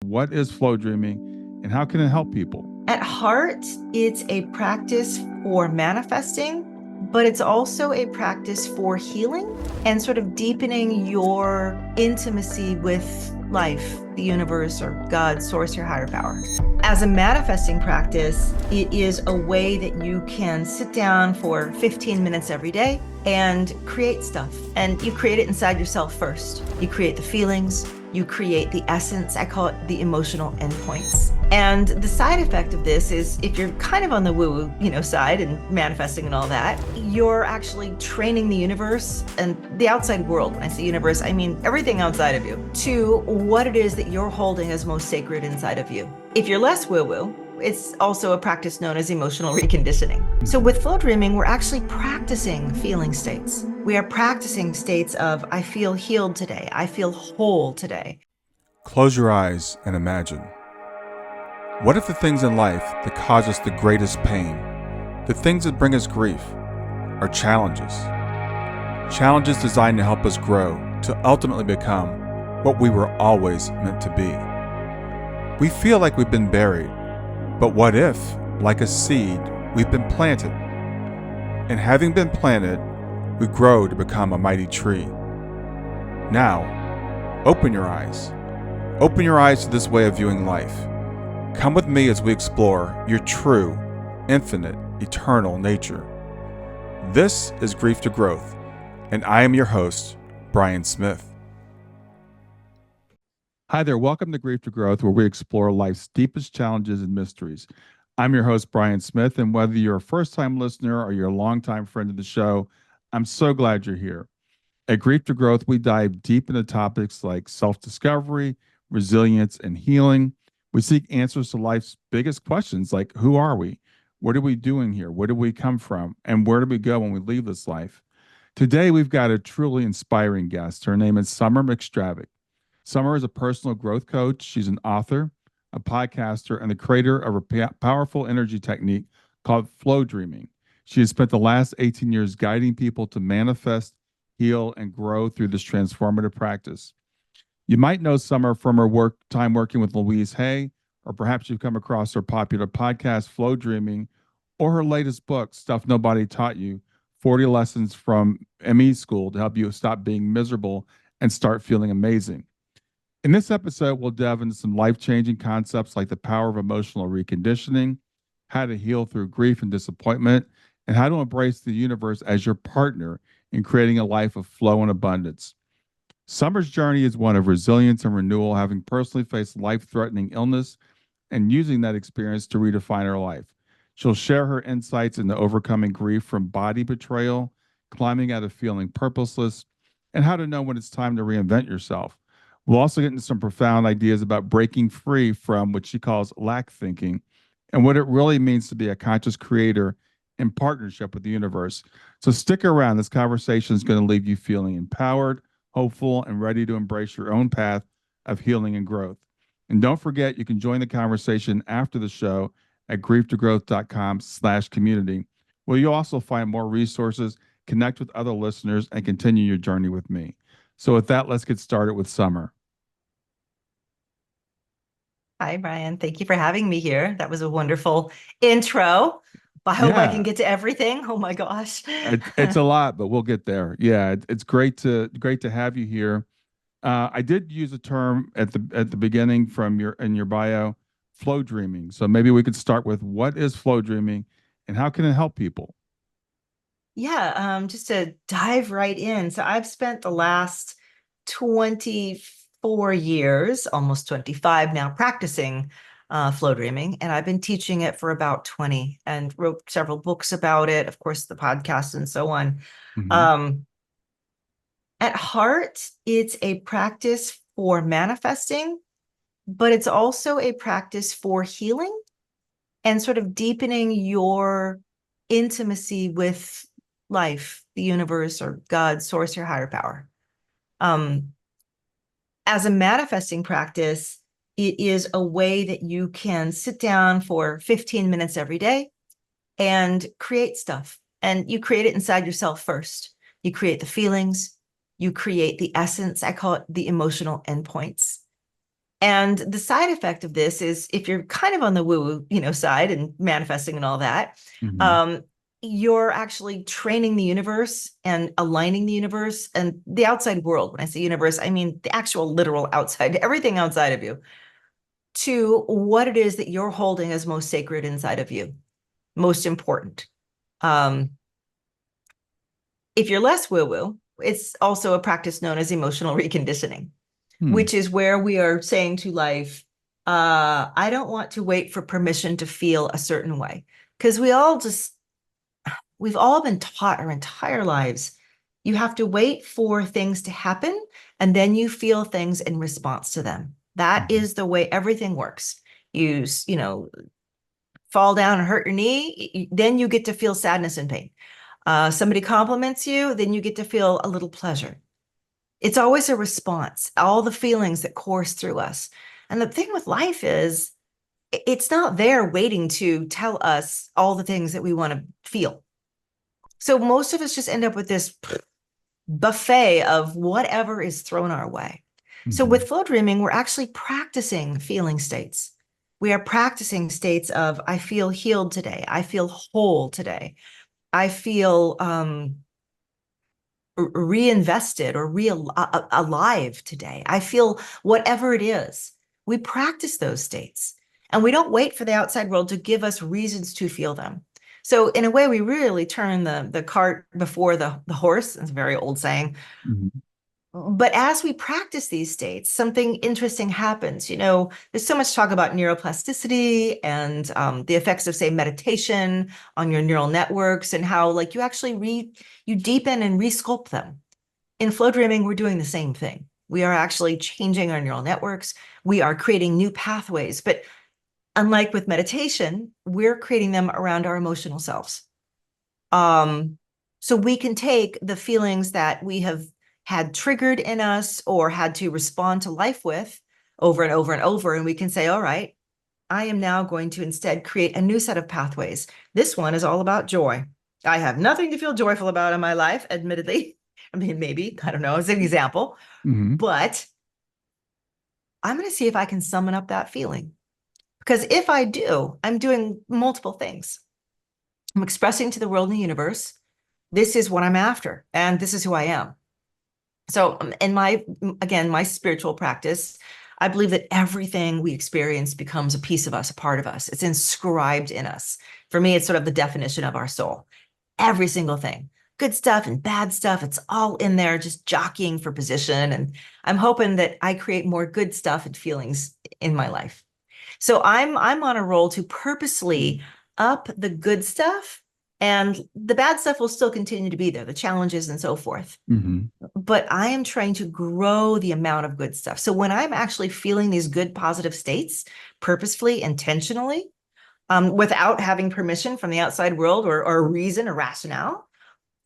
what is flow dreaming and how can it help people? At heart, it's a practice for manifesting, but it's also a practice for healing and sort of deepening your intimacy with life, the universe, or God, source, your higher power. As a manifesting practice, it is a way that you can sit down for 15 minutes every day and create stuff. And you create it inside yourself first. You create the feelings, you create the essence. I call it the emotional endpoints. And the side effect of this is if you're kind of on the woo-woo, side and manifesting and all that, you're actually training the universe and the outside world. When I say universe, I mean everything outside of you, to what it is that you're holding as most sacred inside of you. If you're less woo-woo, it's also a practice known as emotional reconditioning. So with flow dreaming, we're actually practicing feeling states. We are practicing states of, I feel healed today. I feel whole today. Close your eyes and imagine. What if the things in life that cause us the greatest pain, the things that bring us grief, are challenges? Challenges designed to help us grow, to ultimately become what we were always meant to be. We feel like we've been buried, but what if, like a seed, we've been planted? And having been planted, we grow to become a mighty tree. Now, open your eyes. Open your eyes to this way of viewing life. Come with me as we explore your true, infinite, eternal nature. This is Grief to Growth, and I am your host, Brian Smith. Hi there, welcome to Grief to Growth, where we explore life's deepest challenges and mysteries. I'm your host, Brian Smith, and whether you're a first-time listener or you're a longtime friend of the show, I'm so glad you're here. At Grief to Growth, we dive deep into topics like self-discovery, resilience, and healing. We seek answers to life's biggest questions like, who are we? What are we doing here? Where do we come from? And where do we go when we leave this life? Today, we've got a truly inspiring guest. Her name is Summer McStravick. Summer is a personal growth coach. She's an author, a podcaster, and the creator of a powerful energy technique called Flowdreaming. She has spent the last 18 years guiding people to manifest, heal, and grow through this transformative practice. You might know Summer from her time working with Louise Hay, or perhaps you've come across her popular podcast, Flowdreaming, or her latest book, Stuff Nobody Taught You, 40 Lessons from ME School to help you stop being miserable and start feeling amazing. In this episode, we'll delve into some life-changing concepts like the power of emotional reconditioning, how to heal through grief and disappointment, and how to embrace the universe as your partner in creating a life of flow and abundance. Summer's journey is one of resilience and renewal, having personally faced life-threatening illness and using that experience to redefine her life. She'll share her insights into overcoming grief from body betrayal, climbing out of feeling purposeless, and how to know when it's time to reinvent yourself. We'll also get into some profound ideas about breaking free from what she calls lack thinking and what it really means to be a conscious creator in partnership with the universe. So stick around. This conversation is going to leave you feeling empowered, hopeful, and ready to embrace your own path of healing and growth. And don't forget, you can join the conversation after the show at grieftogrowth.com/community, where you'll also find more resources, connect with other listeners, and continue your journey with me. So with that, let's get started with Summer. Hi, Brian. Thank you for having me here. That was a wonderful intro. I hope I can get to everything. Oh my gosh. It's a lot, but we'll get there. Yeah, it's great to have you here. I did use a term at the beginning from your bio, flow dreaming. So maybe we could start with what is flow dreaming and how can it help people? Yeah, just to dive right in. So I've spent the last 24 years, almost 25 now, practicing flow dreaming, and I've been teaching it for about 20 and wrote several books about it, of course, the podcast and so on. Mm-hmm. At heart, it's a practice for manifesting, but it's also a practice for healing and sort of deepening your intimacy with life, the universe, or God, source, your higher power. As a manifesting practice, it is a way that you can sit down for 15 minutes every day and create stuff. And you create it inside yourself first. You create the feelings, you create the essence. I call it the emotional endpoints. And the side effect of this is if you're kind of on the woo-woo, side and manifesting and all that, Hmm. you're actually training the universe and aligning the universe and the outside world. When I say universe, I mean the actual literal outside, everything outside of you, to what it is that you're holding as most sacred inside of you, most important. Um, if you're less woo-woo, it's also a practice known as emotional reconditioning, Hmm. which is where we are saying to life, I don't want to wait for permission to feel a certain way. Because we've all been taught our entire lives, you have to wait for things to happen and then you feel things in response to them. That Hmm. is the way everything works. Fall down and hurt your knee, then you get to feel sadness and pain. Somebody compliments you, then you get to feel a little pleasure. It's always a response, all the feelings that course through us. And the thing with life is, it's not there waiting to tell us all the things that we want to feel. So most of us just end up with this buffet of whatever is thrown our way. So Hmm. with flow dreaming, we're actually practicing feeling states. We are practicing states of, I feel healed today. I feel whole today. I feel reinvested or alive today. I feel whatever it is. We practice those states and we don't wait for the outside world to give us reasons to feel them. So in a way, we really turn the cart before the horse. It's a very old saying. Hmm. But as we practice these states, something interesting happens. There's so much talk about neuroplasticity and the effects of, say, meditation on your neural networks and how, like, you actually you deepen and resculpt them. In flow dreaming, we're doing the same thing. We are actually changing our neural networks. We are creating new pathways. But unlike with meditation, we're creating them around our emotional selves. Um, so we can take the feelings that we have had triggered in us or had to respond to life with over and over and over, and we can say, all right, I am now going to instead create a new set of pathways. This one is all about joy. I have nothing to feel joyful about in my life, admittedly. I mean, maybe, I don't know, as an example, Hmm. but I'm going to see if I can summon up that feeling. Because if I do, I'm doing multiple things. I'm expressing to the world and the universe, this is what I'm after, and this is who I am. So in my spiritual practice, I believe that everything we experience becomes a piece of us, a part of us. It's inscribed in us. For me, it's sort of the definition of our soul. Every single thing, good stuff and bad stuff, it's all in there, just jockeying for position. And I'm hoping that I create more good stuff and feelings in my life. So I'm on a roll to purposely up the good stuff, and the bad stuff will still continue to be there, the challenges and so forth. Hmm. But I am trying to grow the amount of good stuff. So when I'm actually feeling these good positive states purposefully, intentionally, without having permission from the outside world or reason or rationale,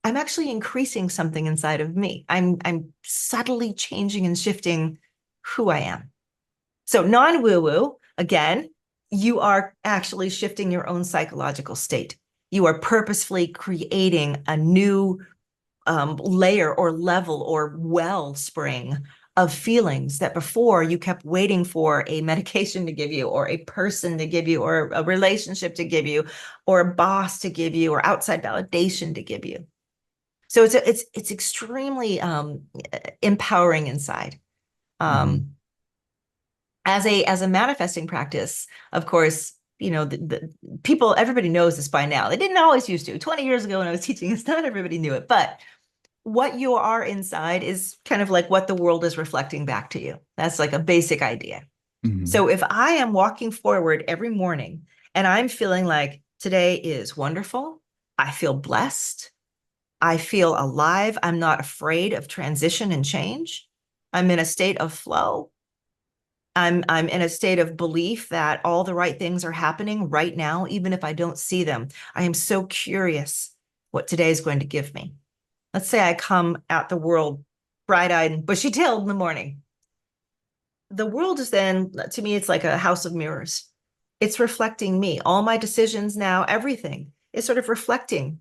I'm actually increasing something inside of me. I'm subtly changing and shifting who I am. So non-woo-woo, again, you are actually shifting your own psychological state. You are purposefully creating a new layer or level or wellspring of feelings that before you kept waiting for a medication to give you or a person to give you or a relationship to give you or a boss to give you or outside validation to give you. So it's extremely empowering inside. Hmm. Um, as a manifesting practice, of course, the people, everybody knows this by now. They didn't always used to. 20 years ago when I was teaching this, not everybody knew it, but what you are inside is kind of like what the world is reflecting back to you. That's like a basic idea. Hmm. So if I am walking forward every morning and I'm feeling like today is wonderful, I feel blessed, I feel alive, I'm not afraid of transition and change, I'm in a state of flow, I'm in a state of belief that all the right things are happening right now, even if I don't see them. I am so curious what today is going to give me. Let's say I come at the world bright-eyed and bushy-tailed in the morning. The world is then, to me, it's like a house of mirrors. It's reflecting me. All my decisions now, everything is sort of reflecting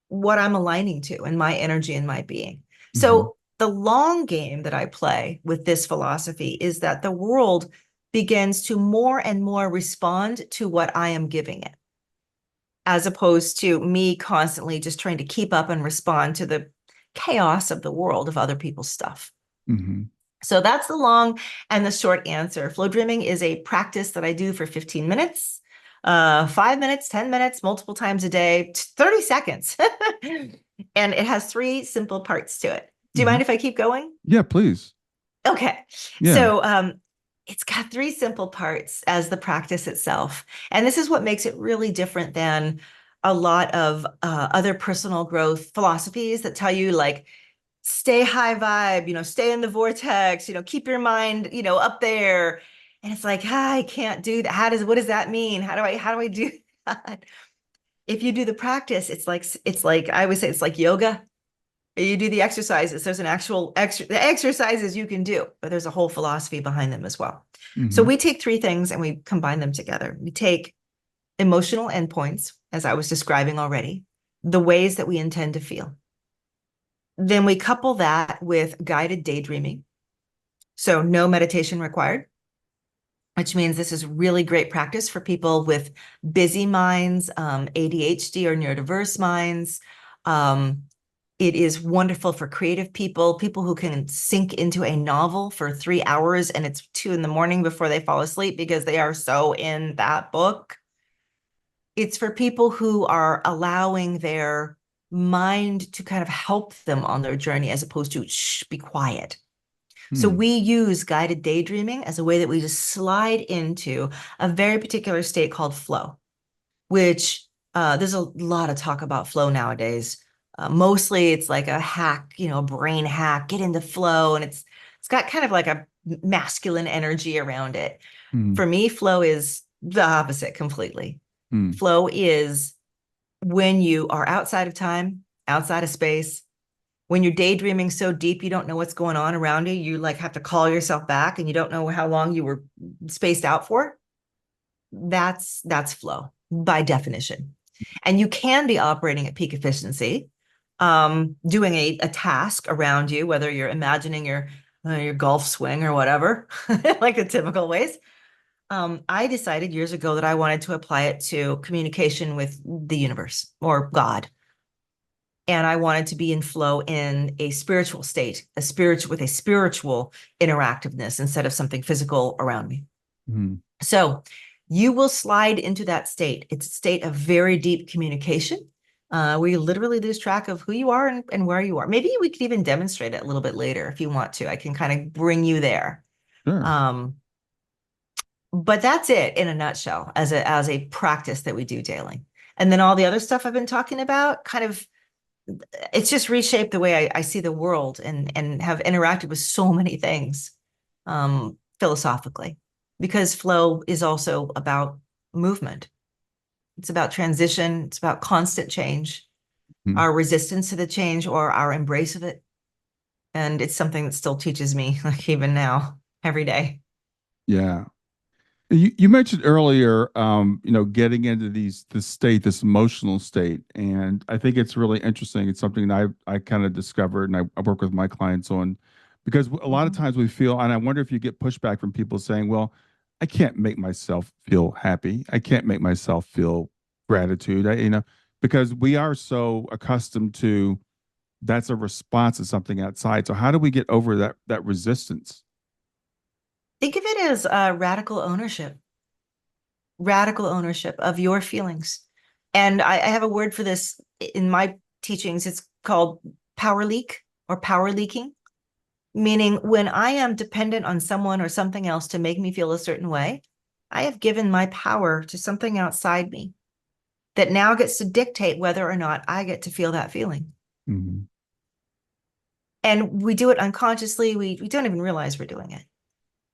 what I'm aligning to and my energy and my being. Hmm. So the long game that I play with this philosophy is that the world begins to more and more respond to what I am giving it, as opposed to me constantly just trying to keep up and respond to the chaos of the world of other people's stuff. Mm-hmm. So that's the long and the short answer. Flow dreaming is a practice that I do for 15 minutes, 5 minutes, 10 minutes, multiple times a day, 30 seconds. And it has 3 simple parts to it. Do you Mm-hmm. mind if I keep going? Yeah, please. Okay. Yeah. So it's got 3 simple parts as the practice itself. And this is what makes it really different than a lot of other personal growth philosophies that tell you, like, stay high vibe, stay in the vortex, keep your mind, up there. And it's like, I can't do that. What does that mean? How do I do that? If you do the practice, it's like I always say, it's like yoga. You do the exercises. There's an actual the exercises you can do, but there's a whole philosophy behind them as well. So Mm-hmm. we take 3 things and we combine them together. We take emotional endpoints, as I was describing already, the ways that we intend to feel. Then we couple that with guided daydreaming. So no meditation required, which means this is really great practice for people with busy minds, ADHD or neurodiverse minds. It is wonderful for creative people who can sink into a novel for 3 hours and it's 2 a.m. before they fall asleep because they are so in that book. It's for people who are allowing their mind to kind of help them on their journey, as opposed to, shh, be quiet. So we use guided daydreaming as a way that we just slide into a very particular state called flow, which there's a lot of talk about flow nowadays. Mostly it's like a hack, a brain hack, get into flow. And it's got kind of like a masculine energy around it. Mm-hmm. For me, flow is the opposite completely. Mm-hmm. Flow is when you are outside of time, outside of space, when you're daydreaming so deep you don't know what's going on around you, you like have to call yourself back and you don't know how long you were spaced out for. That's flow by definition. And you can be operating at peak efficiency, doing a task around you, whether you're imagining your golf swing or whatever, like the typical ways. I decided years ago that I wanted to apply it to communication with the universe or God. And I wanted to be in flow in a spiritual state, with a spiritual interactiveness instead of something physical around me. Mm-hmm. So you will slide into that state. It's a state of very deep communication. We literally lose track of who you are and where you are. Maybe we could even demonstrate it a little bit later if you want to. I can kind of bring you there. Sure. But that's it in a nutshell as a practice that we do daily. And then all the other stuff I've been talking about, kind of, it's just reshaped the way I see the world and have interacted with so many things philosophically, because flow is also about movement. It's about transition. It's about constant change, Mm-hmm. our resistance to the change or our embrace of it. And it's something that still teaches me, like, even now, every day. Yeah. You mentioned earlier, getting into this emotional state, and I think it's really interesting. It's something that I kind of discovered, and I work with my clients on, because a lot of times we feel, and I wonder if you get pushback from people saying, "Well, I can't make myself feel happy. I can't make myself feel gratitude." Because we are so accustomed to that's a response to something outside. So how do we get over that resistance? Think of it as radical ownership of your feelings. And I have a word for this in my teachings. It's called power leak or power leaking, meaning when I am dependent on someone or something else to make me feel a certain way, I have given my power to something outside me that now gets to dictate whether or not I get to feel that feeling. Mm-hmm. And we do it unconsciously. We don't even realize we're doing it.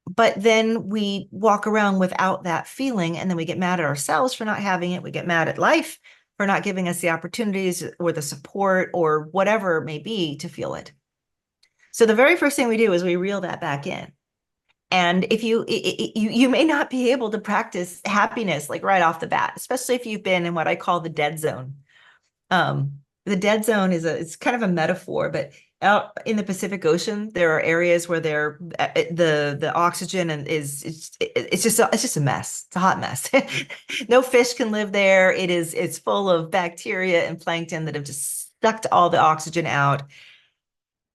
But then we walk around without that feeling, and then we get mad at ourselves for not having it. We get mad at life for not giving us the opportunities or the support or whatever it may be to feel it. So the very first thing we do is we reel that back in. And if you may not be able to practice happiness like right off the bat, especially if you've been in what I call the dead zone. The dead zone it's kind of a metaphor, but out in the Pacific Ocean, there are areas where the oxygen and it's just a mess. It's a hot mess. No fish can live there. It's full of bacteria and plankton that have just sucked all the oxygen out.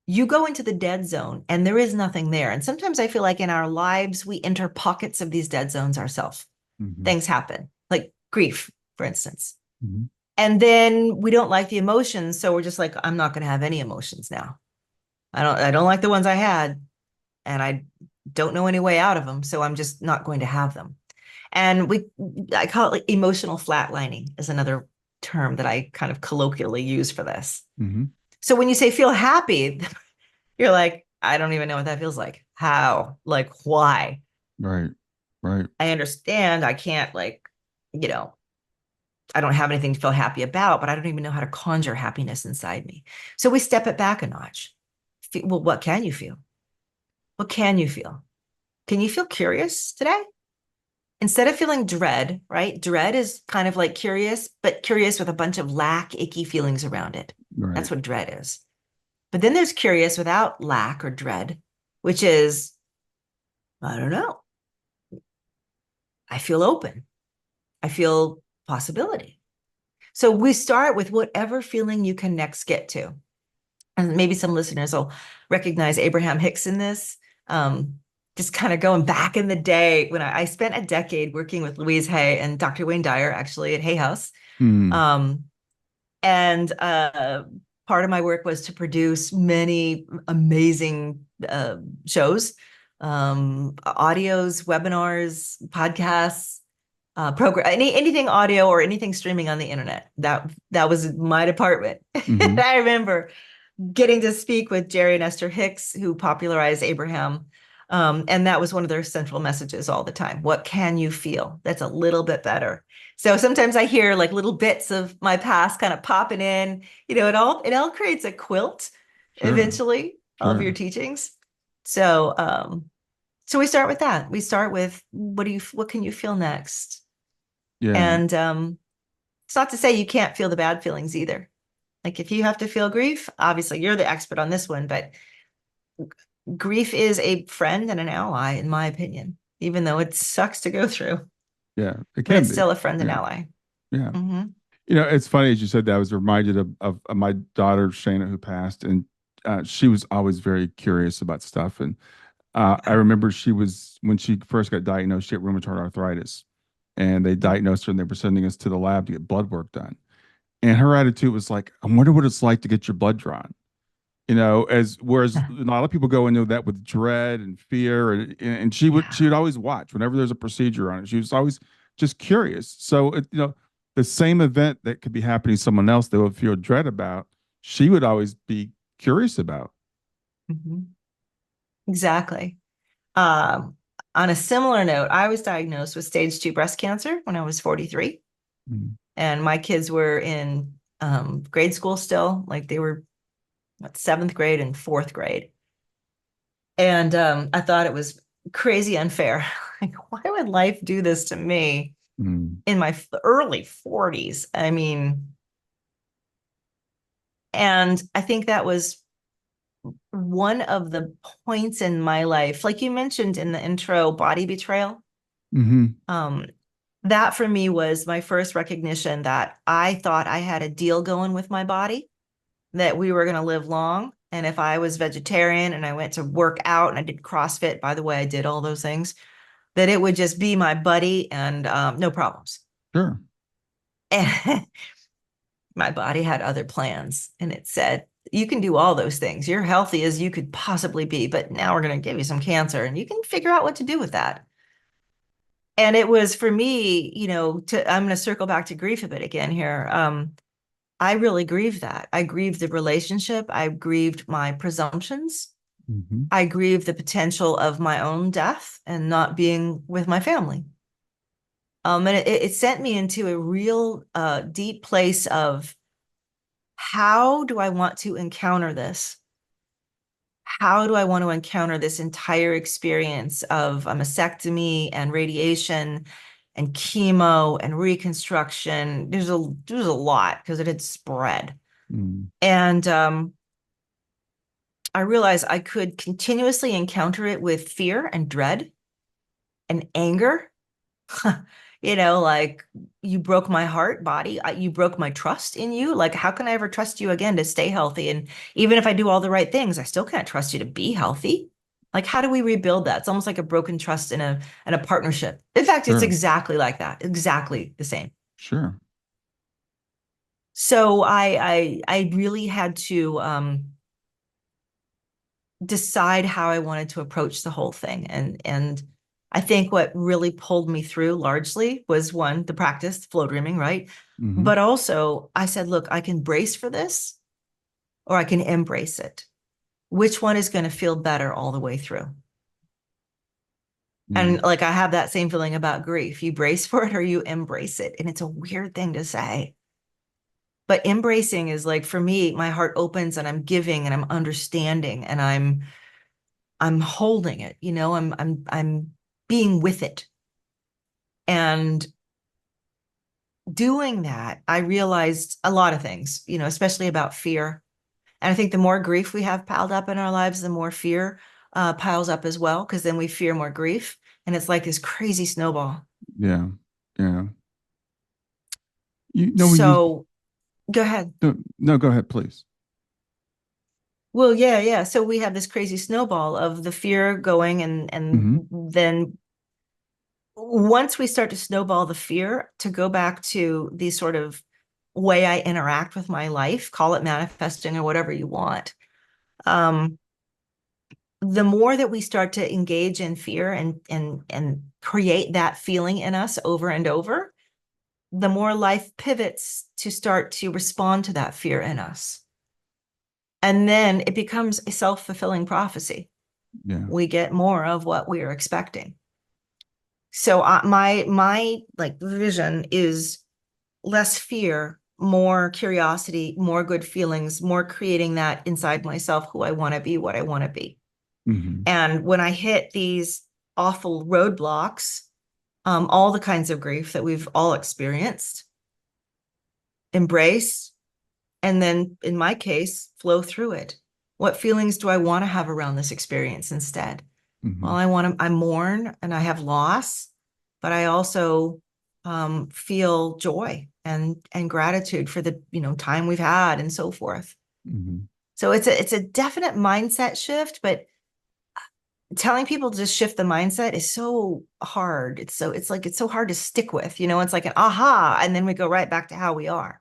You go into the dead zone and there is nothing there. And sometimes I feel like in our lives, we enter pockets of these dead zones ourselves. Mm-hmm. Things happen, like grief, for instance. Mm-hmm. And then we don't like the emotions. So we're just like, I'm not going to have any emotions now. I don't like the ones I had, and I don't know any way out of them. So I'm just not going to have them. And I call it like emotional flatlining is another term that I kind of colloquially use for this. Mm-hmm. So when you say feel happy, you're like, I don't even know what that feels like. How? Like, why? Right. Right. I understand I can't you know, I don't have anything to feel happy about, but I don't even know how to conjure happiness inside me. So we step it back a notch. Well, what can you feel? What can you feel? Can you feel curious today? Instead of feeling dread, right? Dread is kind of like curious, but curious with a bunch of lack, icky feelings around it. Right. That's what dread is. But then there's curious without lack or dread, which is, I don't know. I feel open. I feel possibility. So we start with whatever feeling you can next get to. And maybe some listeners will recognize Abraham Hicks in this. Just kind of going back in the day when I spent a decade working with Louise Hay and Dr. Wayne Dyer, actually at Hay House. Mm. And part of my work was to produce many amazing shows, audios, webinars, podcasts, program, anything audio or anything streaming on the internet. That was my department. Mm-hmm. I remember getting to speak with Jerry and Esther Hicks, who popularized Abraham. And that was one of their central messages all the time. What can you feel? That's a little bit better. So sometimes I hear like little bits of my past kind of popping in, it all creates a quilt eventually of your teachings. So, so we start with that. We start with what can you feel next? Yeah. And it's not to say you can't feel the bad feelings either. Like if you have to feel grief, obviously you're the expert on this one, but grief is a friend and an ally, in my opinion, even though it sucks to go through. Yeah, it But can it's be. still a friend and ally. Yeah. Mm-hmm. It's funny as you said that. I was reminded of my daughter Shayna, who passed, and she was always very curious about stuff. And I remember when she first got diagnosed, she had rheumatoid arthritis, and they diagnosed her, and they were sending us to the lab to get blood work done. And her attitude was like, "I wonder what it's like to get your blood drawn." Whereas a lot of people go into that with dread and fear, and she would always watch whenever there's a procedure on it. She was always just curious. So the same event that could be happening to someone else they would feel dread about, she would always be curious about. Mm-hmm. Exactly. On a similar note, I was diagnosed with stage 2 breast cancer when I was 43. Mm-hmm. And my kids were in grade school still, like they were 7th grade and 4th grade. And I thought it was crazy unfair. Like, why would life do this to me in my early 40s? I mean, and I think that was one of the points in my life, like you mentioned in the intro, body betrayal. Mm-hmm. That for me was my first recognition that I thought I had a deal going with my body, that we were going to live long. And if I was vegetarian and I went to work out and I did CrossFit, by the way, I did all those things, that it would just be my buddy and no problems. Sure. And my body had other plans. And it said, you can do all those things. You're healthy as you could possibly be, but now we're going to give you some cancer and you can figure out what to do with that. And it was for me, I'm going to circle back to grief a bit again here. I really grieved that. I grieved the relationship. I grieved my presumptions. Mm-hmm. I grieved the potential of my own death and not being with my family. And it sent me into a real deep place of, how do I want to encounter this? How do I want to encounter this entire experience of a mastectomy and radiation and chemo and reconstruction? There's a lot because it had spread. Mm. And I realized I could continuously encounter it with fear and dread and anger. Like you broke my heart, body. You broke my trust in you. Like, how can I ever trust you again to stay healthy? And even if I do all the right things, I still can't trust you to be healthy. Like, how do we rebuild that? It's almost like a broken trust in a partnership. In fact, it's Sure. exactly like that, exactly the same. Sure. So I really had to decide how I wanted to approach the whole thing. And I think what really pulled me through largely was one, the practice, flow dreaming, right? Hmm. But also I said, look, I can brace for this or I can embrace it. Which one is going to feel better all the way through? Yeah. And like I have that same feeling about grief. You brace for it or you embrace it. And it's a weird thing to say. But embracing is like for me, my heart opens and I'm giving and I'm understanding and I'm holding it, I'm being with it. And doing that, I realized a lot of things, especially about fear. And I think the more grief we have piled up in our lives, the more fear piles up as well, because then we fear more grief. And it's like this crazy snowball. Yeah. Yeah. You know, when you, So go ahead. no, no, go ahead, please. Well, yeah, yeah. So we have this crazy snowball of the fear going and Hmm. then once we start to snowball the fear, to go back to the sort of way I interact with my life, call it manifesting or whatever you want. Um, the more that we start to engage in fear and create that feeling in us over and over, the more life pivots to start to respond to that fear in us. And then it becomes a self-fulfilling prophecy. Yeah. We get more of what we are expecting. So my like vision is less fear, more curiosity, more good feelings, more creating that inside myself, who I want to be, what I want to be. Hmm. And when I hit these awful roadblocks, all the kinds of grief that we've all experienced, embrace, and then in my case, flow through it. What feelings do I want to have around this experience instead? Well, Hmm. I mourn and I have loss, but I also feel joy and gratitude for the time we've had and so forth. Hmm. So it's a definite mindset shift, but telling people to just shift the mindset is so hard. It's so hard to stick with. It's like an aha, and then we go right back to how we are.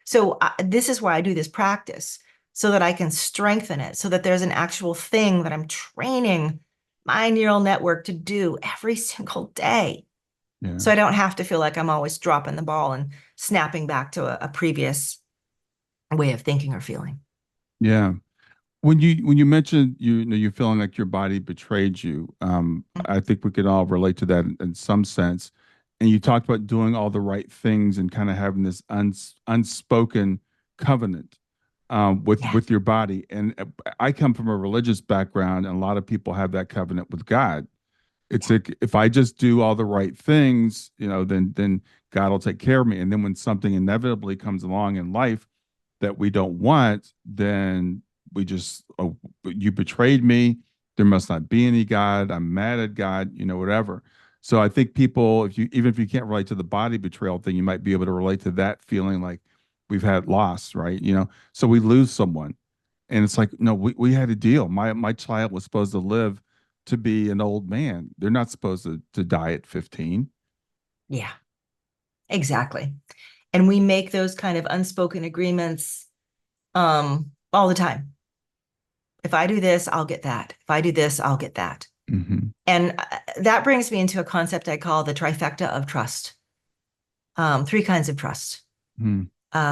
So this is why I do this practice so that I can strengthen it, so that there's an actual thing that I'm training my neural network to do every single day. Yeah. So I don't have to feel like I'm always dropping the ball and snapping back to a previous way of thinking or feeling. Yeah. When you mentioned you're feeling like your body betrayed you, I think we could all relate to that in some sense. And you talked about doing all the right things and kind of having this unspoken covenant with Yeah. your body. And I come from a religious background, and a lot of people have that covenant with God. It's Yeah. like if I just do all the right things, then God will take care of me. And then when something inevitably comes along in life that we don't want, then we just, oh, you betrayed me. There must not be any God. I'm mad at God, whatever. So I think people, even if you can't relate to the body betrayal thing, you might be able to relate to that feeling like we've had loss, right? So we lose someone. And it's like, no, we had a deal. My child was supposed to live to be an old man. They're not supposed to die at 15. Yeah, exactly. And we make those kind of unspoken agreements all the time. If I do this, I'll get that. If I do this, I'll get that. Mm-hmm. And that brings me into a concept I call the trifecta of trust. Three kinds of trust Mm-hmm.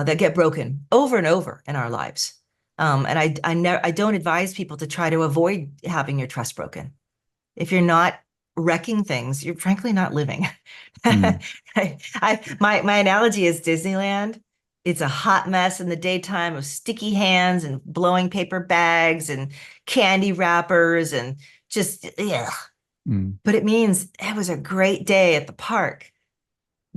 that get broken over and over in our lives. And I don't advise people to try to avoid having your trust broken. If you're not wrecking things, you're frankly not living. Mm-hmm. My analogy is Disneyland. It's a hot mess in the daytime of sticky hands and blowing paper bags and candy wrappers and just, yeah. Mm-hmm. But it means it was a great day at the park.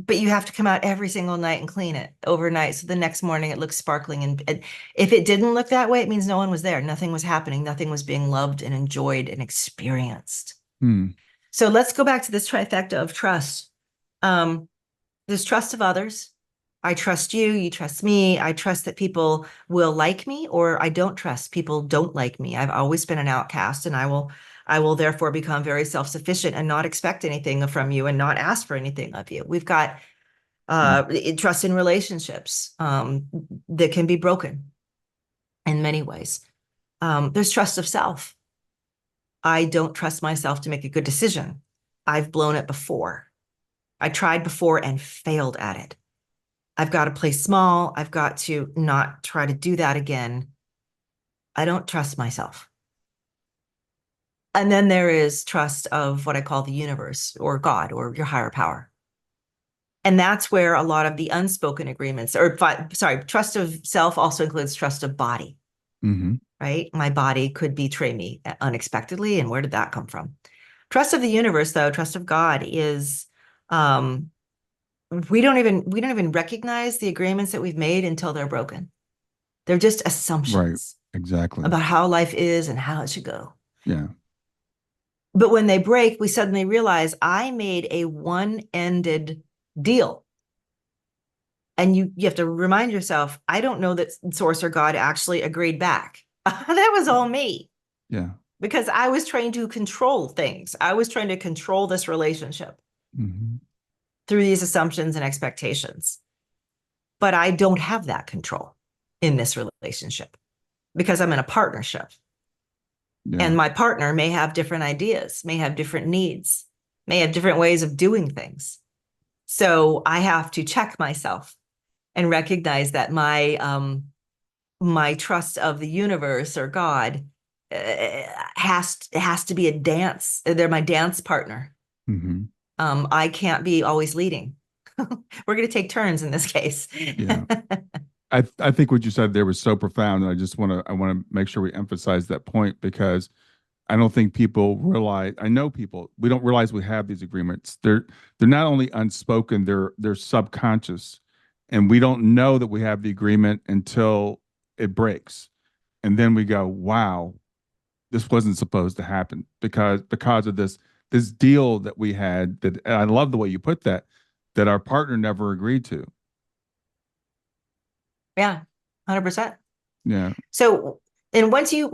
but you have to come out every single night and clean it overnight. So the next morning it looks sparkling. And if it didn't look that way, it means no one was there. Nothing was happening. Nothing was being loved and enjoyed and experienced. Hmm. So let's go back to this trifecta of trust. There's trust of others. I trust you, you trust me. I trust that people will like me, or I don't trust people don't like me. I've always been an outcast, and I will therefore become very self-sufficient and not expect anything from you and not ask for anything of you. We've got trust in relationships that can be broken in many ways. There's trust of self. I don't trust myself to make a good decision. I've blown it before. I tried before and failed at it. I've got to play small. I've got to not try to do that again. I don't trust myself. And then there is trust of what I call the universe or God or your higher power. And that's where a lot of the unspoken agreements, or sorry, trust of self also includes trust of body, right? My body could betray me unexpectedly. And where did that come from? Trust of the universe, though, trust of God is, we don't even recognize the agreements that we've made until they're broken. They're just assumptions. Right. Exactly. About how life is and how it should go. Yeah. But when they break, we suddenly realize I made a one-ended deal. And you have to remind yourself, I don't know that source or God actually agreed back. That was all me. Yeah. Because I was trying to control things. I was trying to control this relationship through these assumptions and expectations. But I don't have that control in this relationship because I'm in a partnership. Yeah. And my partner may have different ideas, may have different needs, may have different ways of doing things. So I have to check myself and recognize that my trust of the universe or God has to be a dance. They're my dance partner. I can't be always leading. We're going to take turns in this case. Yeah. I think what you said there was so profound, and I want to make sure we emphasize that point, because I don't think people realize. I know people, we don't realize we have these agreements. They're not only unspoken, they're subconscious, and we don't know that we have the agreement until it breaks, and then we go, "Wow, this wasn't supposed to happen because of this deal that we had." That, and I love the way you put that our partner never agreed to. Yeah, 100%. Yeah. So, and once you,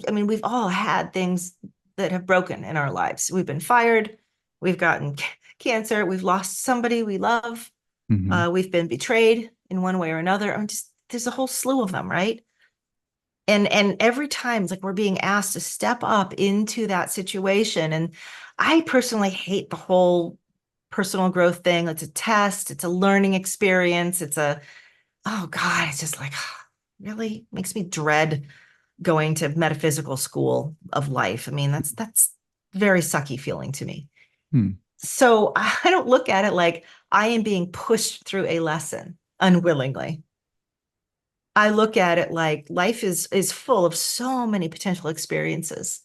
I mean, we've all had things that have broken in our lives. We've been fired, we've gotten cancer, we've lost somebody we love, we've been betrayed in one way or another. There's a whole slew of them, right? And every time it's like we're being asked to step up into that situation. And I personally hate the whole personal growth thing. It's a test, it's a learning experience, oh God, it's just like, really makes me dread going to metaphysical school of life. I mean, that's very sucky feeling to me. So I don't look at it like I am being pushed through a lesson unwillingly. I look at it like life is full of so many potential experiences.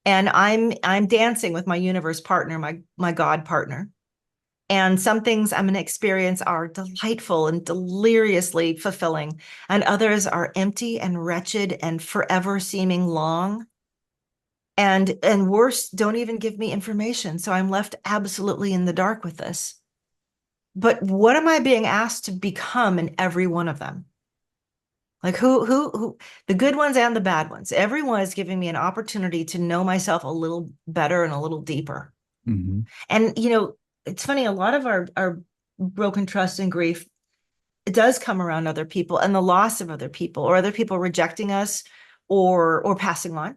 And I'm dancing with my universe partner, my God partner. And some things I'm going to experience are delightful and deliriously fulfilling, and others are empty and wretched and forever seeming long. And worse, don't even give me information. So I'm left absolutely in the dark with this. But what am I being asked to become in every one of them? Like who, the good ones and the bad ones. Everyone is giving me an opportunity to know myself a little better and a little deeper. And, it's funny, a lot of our broken trust and grief, it does come around other people and the loss of other people, or other people rejecting us or passing on.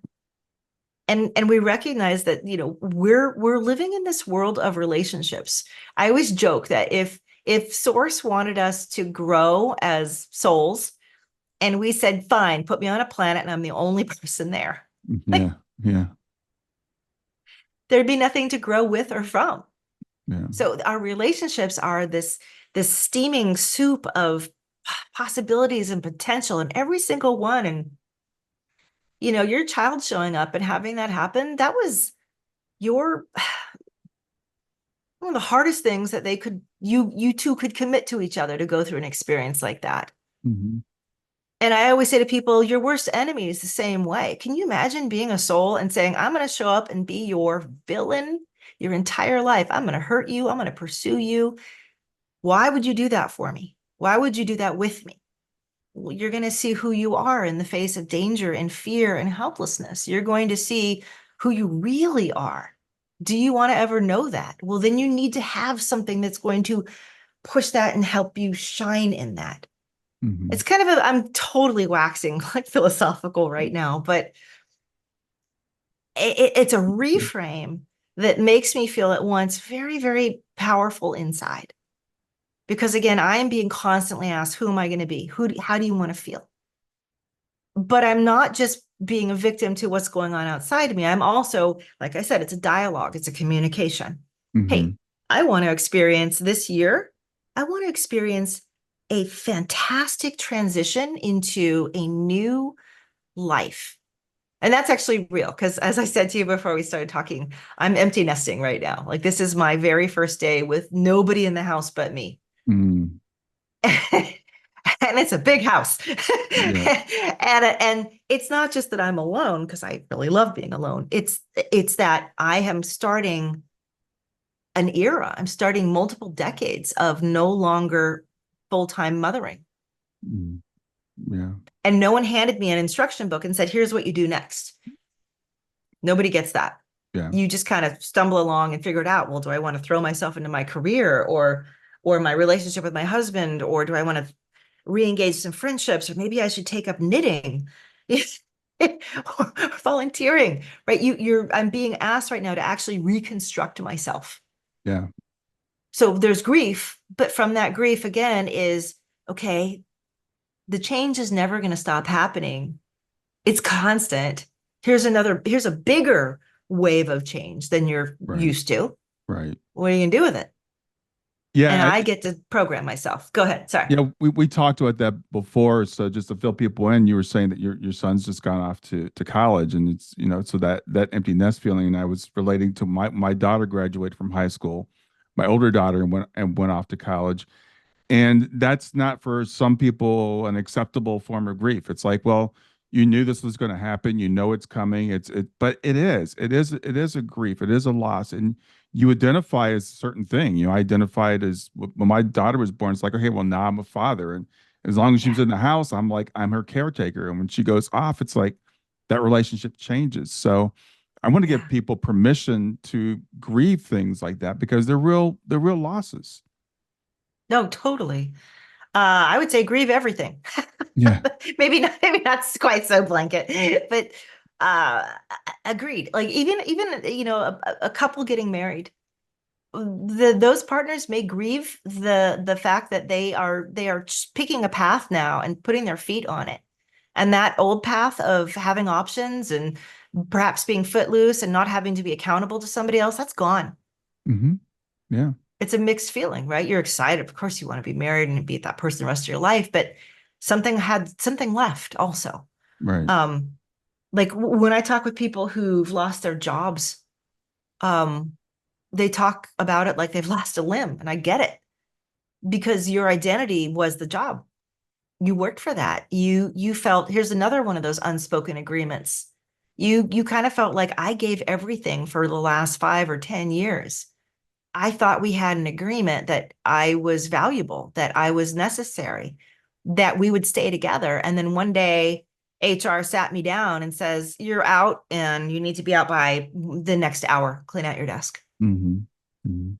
And we recognize that, we're living in this world of relationships. I always joke that if Source wanted us to grow as souls, and we said, fine, put me on a planet and I'm the only person there. Yeah. There'd be nothing to grow with or from. Yeah. So our relationships are this steaming soup of possibilities and potential in every single one. And, your child showing up and having that happen, that was your, one of the hardest things that you two could commit to each other to go through an experience like that. Mm-hmm. And I always say to people, your worst enemy is the same way. Can you imagine being a soul and saying, I'm going to show up and be your villain your entire life? I'm going to hurt you. I'm going to pursue you. Why would you do that for me? Why would you do that with me? Well, you're going to see who you are in the face of danger and fear and helplessness. You're going to see who you really are. Do you want to ever know that? Well, then you need to have something that's going to push that and help you shine in that. Mm-hmm. It's kind of I'm totally waxing like philosophical right now, but it's a reframe that makes me feel at once very, very powerful inside. Because again, I am being constantly asked, who am I going to be? How do you want to feel? But I'm not just being a victim to what's going on outside of me. I'm also, like I said, it's a dialogue, it's a communication. Mm-hmm. Hey, I want to experience this year, I want to experience a fantastic transition into a new life. And that's actually real because, as I said to you before we started talking, I'm empty nesting right now. Like, this is my very first day with nobody in the house but me. Mm-hmm. And it's a big house. Yeah. And it's not just that I'm alone because I really love being alone. It's that I am starting an era. I'm starting multiple decades of no longer full-time mothering. Mm-hmm. Yeah. And no one handed me an instruction book and said, here's what you do next. Nobody gets that. Yeah. You just kind of stumble along and figure it out. Well, do I want to throw myself into my career or my relationship with my husband, or do I want to re-engage some friendships, or maybe I should take up knitting or volunteering, right? I'm being asked right now to actually reconstruct myself. Yeah. So there's grief, but from that grief again is, okay, the change is never going to stop happening. It's constant. Here's a bigger wave of change than you're Right. used to. Right. What are you going to do with it? And Yeah. I get to program myself. Go ahead. Sorry. Yeah, we talked about that before. So just to fill people in, you were saying that your son's just gone off to college, and it's so that empty nest feeling. And I was relating to my daughter graduated from high school, my older daughter, and went off to college, and that's not for some people an acceptable form of grief. It's like, well, you knew this was going to happen, it's coming. But it is a grief. It is a loss, and you identify as a certain thing. I identified as when my daughter was born. It's like, okay, well, now I'm a father, and as long as she Yeah. was in the house, I'm her caretaker. And when she goes off, it's like that relationship changes. So I want to give Yeah. people permission to grieve things like that because they're real losses. No, totally. I would say grieve everything. Yeah. Maybe not quite so blanket, but uh, agreed. Like even a couple getting married, those partners may grieve the fact that they are picking a path now and putting their feet on it, and that old path of having options and perhaps being footloose and not having to be accountable to somebody else, that's gone. Hmm. Yeah. It's a mixed feeling, right? You're excited. Of course, you want to be married and be with that person the rest of your life, but something left also. Right. Um, like when I talk with people who've lost their jobs, um, they talk about it like they've lost a limb, and I get it because your identity was the job. You worked for that. You felt, here's another one of those unspoken agreements. You kind of felt like I gave everything for the last 5 or 10 years. I thought we had an agreement that I was valuable, that I was necessary, that we would stay together. And then one day HR sat me down and says, you're out and you need to be out by the next hour, clean out your desk. Hmm. Hmm.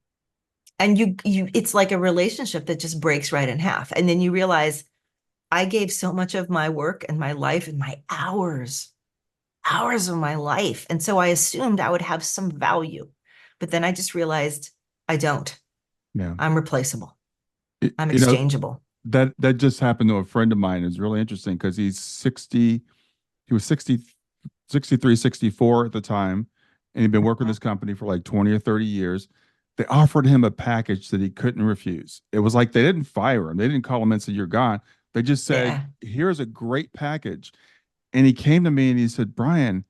And it's like a relationship that just breaks right in half. And then you realize I gave so much of my work and my life and my hours of my life. And so I assumed I would have some value. But then I just realized I don't. Yeah. I'm replaceable. It, I'm you know, exchangeable. that just happened to a friend of mine. It's really interesting because he's 60, he was 60, 63, 64 at the time, and he'd been working with Mhm. this company for like 20 or 30 years. They offered him a package that he couldn't refuse. It was like they didn't fire him. They didn't call him and say, you're gone. They just said, Yeah. here's a great package. And he came to me and he said, Brian,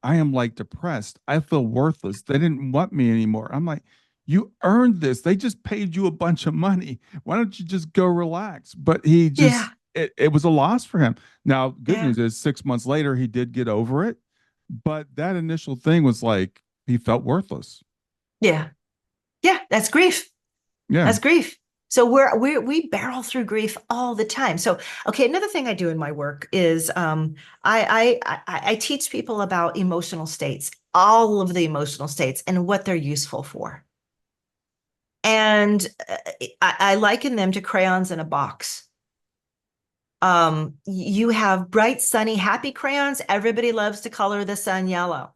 I am like depressed. I feel worthless. They didn't want me anymore. I'm like, You earned this. They just paid you a bunch of money. Why don't you just go relax? But he just, Yeah. it was a loss for him. Now, good Yeah. news is 6 months later, he did get over it. But that initial thing was like, he felt worthless. Yeah. Yeah. That's grief. Yeah. That's grief. So we barrel through grief all the time. So, okay, another thing I do in my work is I teach people about emotional states, all of the emotional states, and what they're useful for. And I liken them to crayons in a box. You have bright, sunny, happy crayons. Everybody loves to color the sun yellow.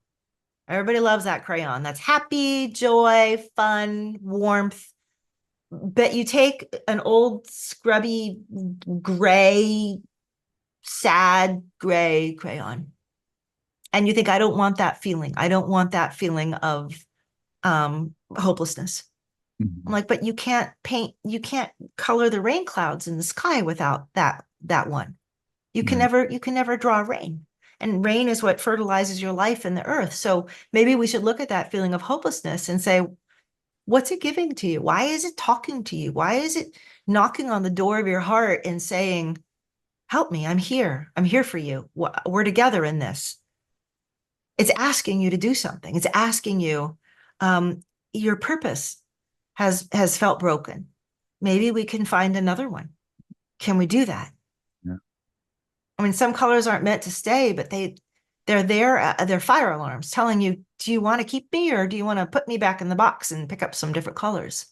Everybody loves that crayon. That's happy, joy, fun, warmth. But you take an old, scrubby, gray, sad gray crayon, and you think, I don't want that feeling. I don't want that feeling of hopelessness. I'm Mhm. like, but you can't color the rain clouds in the sky without that one. Right. You can never draw rain. And rain is what fertilizes your life in the earth. So maybe we should look at that feeling of hopelessness and say, what's it giving to you? Why is it talking to you? Why is it knocking on the door of your heart and saying, help me, I'm here. I'm here for you. We're together in this. It's asking you to do something. It's asking you, your purpose has felt broken. Maybe we can find another one. Can we do that? Yeah. I mean, some colors aren't meant to stay, but they're there. They're fire alarms telling you, do you want to keep me or do you want to put me back in the box and pick up some different colors?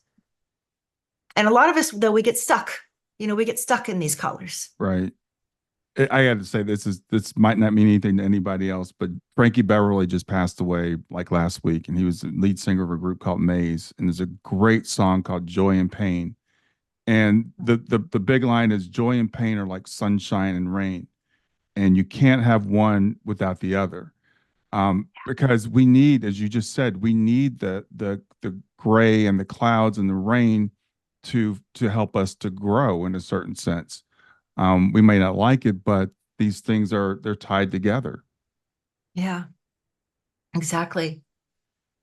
And a lot of us, though, we get stuck. We get stuck in these colors. Right. I got to say, this might not mean anything to anybody else, but Frankie Beverly just passed away like last week, and he was the lead singer of a group called Maze, and there's a great song called "Joy and Pain," and the big line is "Joy and pain are like sunshine and rain, and you can't have one without the other." Because we need, as you just said, we need the gray and the clouds and the rain to help us to grow in a certain sense. We may not like it, but these things they're tied together. Yeah, exactly.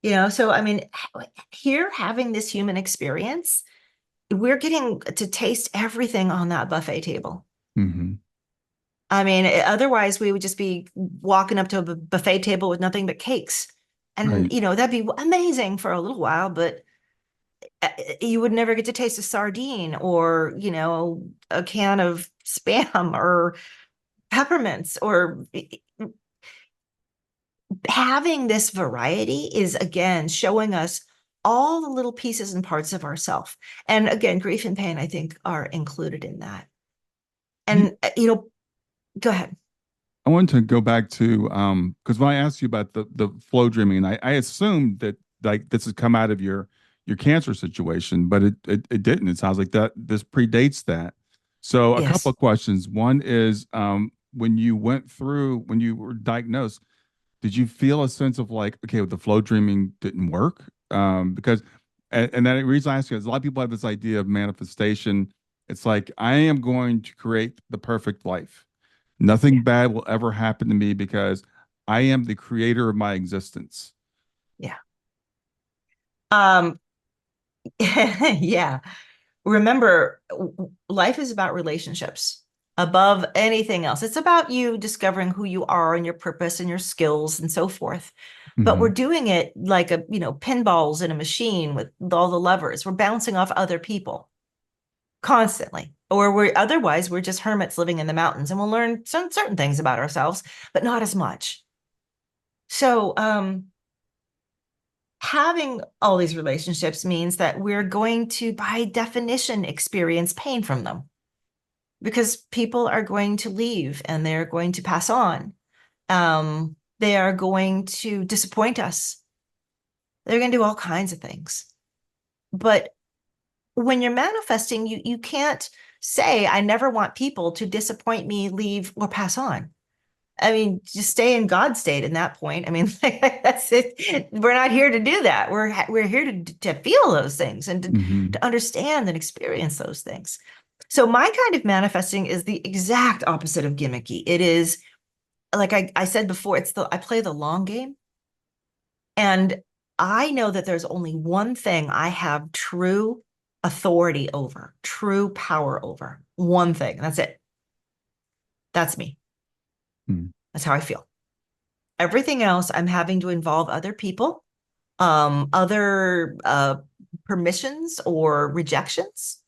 So I mean, here having this human experience, we're getting to taste everything on that buffet table. Hmm. I mean, otherwise we would just be walking up to a buffet table with nothing but cakes. And, Right. that'd be amazing for a little while, but you would never get to taste a sardine or, a can of Spam or peppermints or having this variety is again showing us all the little pieces and parts of ourself. And again, grief and pain, I think, are included in that. You, And, go ahead. I want to go back to because when I asked you about the flow dreaming, I assumed that like this has come out of your cancer situation, but it didn't. It sounds like that this predates that. So a couple Yes. of questions. One is when you went through when you were diagnosed, did you feel a sense of like, okay, well, the flow dreaming didn't work? Because and that reason I ask you is a lot of people have this idea of manifestation. It's like I am going to create the perfect life. Yeah. Nothing bad will ever happen to me because I am the creator of my existence. Yeah. Um, yeah. Remember, life is about relationships above anything else. It's about you discovering who you are and your purpose and your skills and so forth. But we're Hmm. doing it like pinballs in a machine with all the levers. We're bouncing off other people constantly. Or we're just hermits living in the mountains and we'll learn some certain things about ourselves, but not as much. So, having all these relationships means that we're going to, by definition, experience pain from them because people are going to leave and they're going to pass on. They are going to disappoint us. They're going to do all kinds of things. But when you're manifesting, you can't say, I never want people to disappoint me, leave, or pass on. I mean, just stay in God state in that point. I mean, that's it. We're not here to do that. We're here to feel those things and Hmm. to understand and experience those things. So my kind of manifesting is the exact opposite of gimmicky. It is like I said before, I play the long game. And I know that there's only one thing I have true authority over, true power over. One thing. That's it. That's me. Hmm. That's how I feel. Everything else, I'm having to involve other people, other permissions or rejections.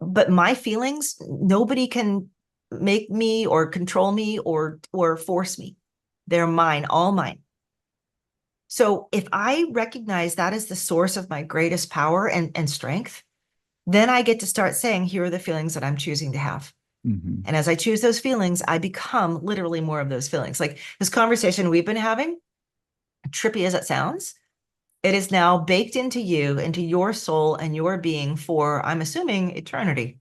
But my feelings, nobody can make me or control me or force me. They're mine, all mine. So if I recognize that is the source of my greatest power and strength, then I get to start saying, here are the feelings that I'm choosing to have. Mm-hmm. And as I choose those feelings, I become literally more of those feelings. Like this conversation we've been having, trippy as it sounds, it is now baked into you, into your soul and your being for, I'm assuming, eternity.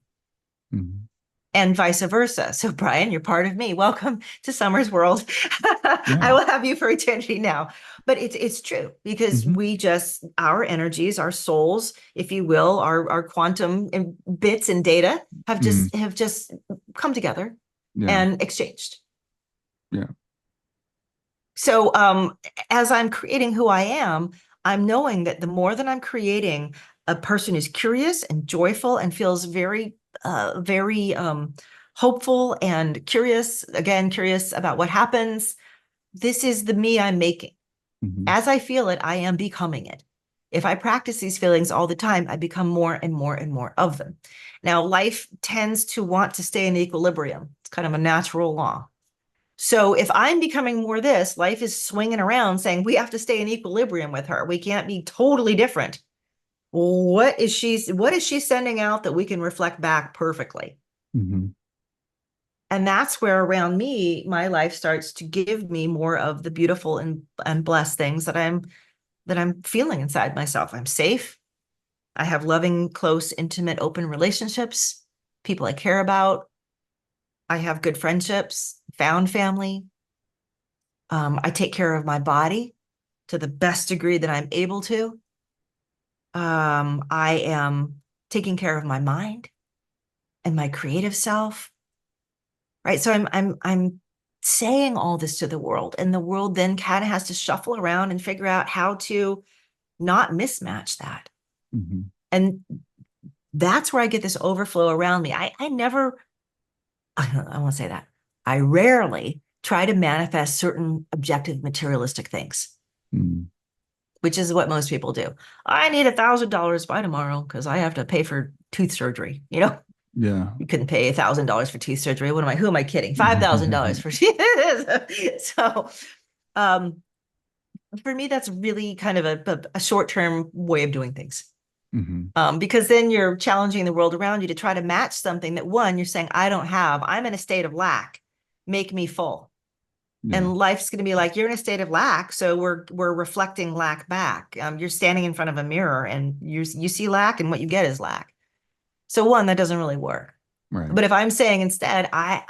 Mm-hmm. And vice versa. So, Brian, you're part of me. Welcome to Summer's world. Yeah. I will have you for eternity now. But it's true because Mm-hmm. we just, our energies, our souls, if you will, our quantum bits and data Mm-hmm. have just come together Yeah. and exchanged. Yeah. So as I'm creating who I am, I'm knowing that the more that I'm creating a person who's curious and joyful and feels very hopeful and curious, again, curious about what happens. This is the me I'm making. Mm-hmm. As I feel it, I am becoming it. If I practice these feelings all the time, I become more and more and more of them. Now, life tends to want to stay in equilibrium. It's kind of a natural law. So if I'm becoming more this, life is swinging around saying we have to stay in equilibrium with her. We can't be totally different. What is she sending out that we can reflect back perfectly? Mm-hmm. And that's where around me, my life starts to give me more of the beautiful and blessed things that I'm feeling inside myself. I'm safe. I have loving, close, intimate, open relationships, people I care about. I have good friendships, found family. I take care of my body to the best degree that I'm able to. I am taking care of my mind and my creative self, right? So I'm saying all this to the world, and the world then kind of has to shuffle around and figure out how to not mismatch that. Mm-hmm. And that's where I get this overflow around me. I never, I won't say that. I rarely try to manifest certain objective materialistic things, Mm-hmm. which is what most people do. I need $1,000 by tomorrow because I have to pay for tooth surgery. Yeah. You couldn't pay $1,000 for teeth surgery. Who am I kidding? $5,000 for so um for me, that's really kind of a short-term way of doing things. Mm-hmm. Because then you're challenging the world around you to try to match something that one, you're saying, I don't have, I'm in a state of lack, make me full. Yeah. And life's going to be like, you're in a state of lack. So we're reflecting lack back. You're standing in front of a mirror and you see lack and what you get is lack. So one, that doesn't really work. Right. But if I'm saying instead, I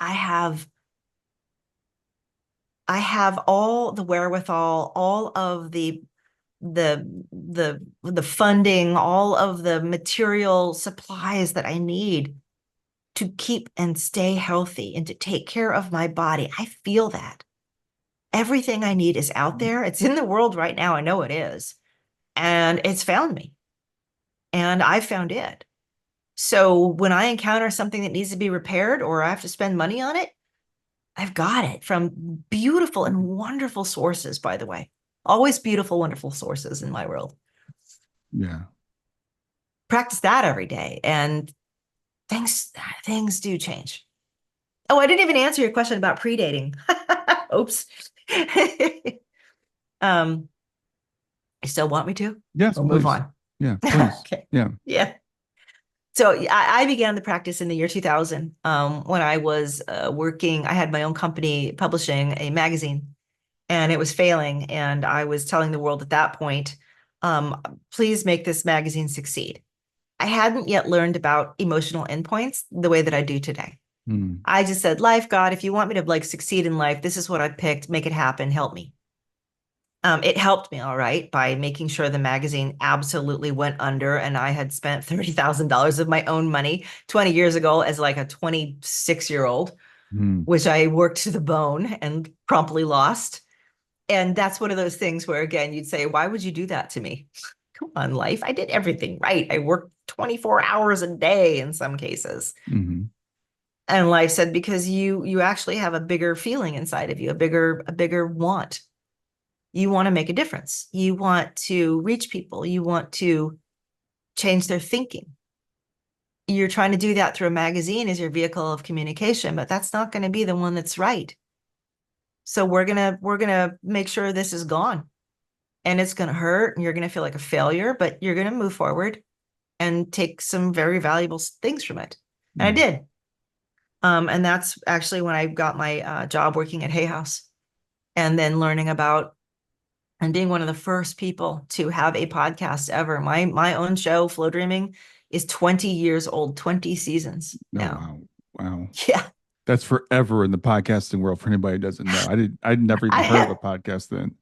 have all the wherewithal, all of the funding, all of the material supplies that I need to keep and stay healthy and to take care of my body. I feel that. Everything I need is out there. It's in the world right now. I know it is. And it's found me. And I found it. So when I encounter something that needs to be repaired or I have to spend money on it, I've got it from beautiful and wonderful sources, by the way. Always beautiful, wonderful sources in my world. Yeah. Practice that every day, and things do change. Oh, I didn't even answer your question about predating. Oops. um, you still want me to? Yes, We'll move please. on. Yeah, please. Okay. Yeah. Yeah. So I began the practice in the year 2000 when I was working. I had my own company publishing a magazine, and it was failing. And I was telling the world at that point, please make this magazine succeed. I hadn't yet learned about emotional endpoints the way that I do today. Mm. I just said, life, God, if you want me to succeed in life, this is what I picked. Make it happen. Help me. It helped me, all right, by making sure the magazine absolutely went under. And I had spent $30,000 of my own money 20 years ago as a 26-year-old, Mm. which I worked to the bone and promptly lost. And that's one of those things where, again, you'd say, why would you do that to me? Come on, life. I did everything right. I worked 24 hours a day in some cases. Mm-hmm. And life said, because you actually have a bigger feeling inside of you, a bigger want. You want to make a difference. You want to reach people. You want to change their thinking. You're trying to do that through a magazine as your vehicle of communication, but that's not going to be the one that's right. So we're gonna make sure this is gone, and it's gonna hurt, and you're gonna feel like a failure, but you're gonna move forward and take some very valuable things from it. And I did. And that's actually when I got my job working at Hay House, and then learning about and being one of the first people to have a podcast ever. My own show, Flowdreaming, is 20 years old, 20 seasons Oh, now. wow. Wow. Yeah. That's forever in the podcasting world for anybody who doesn't know. I'd never even heard of a podcast then.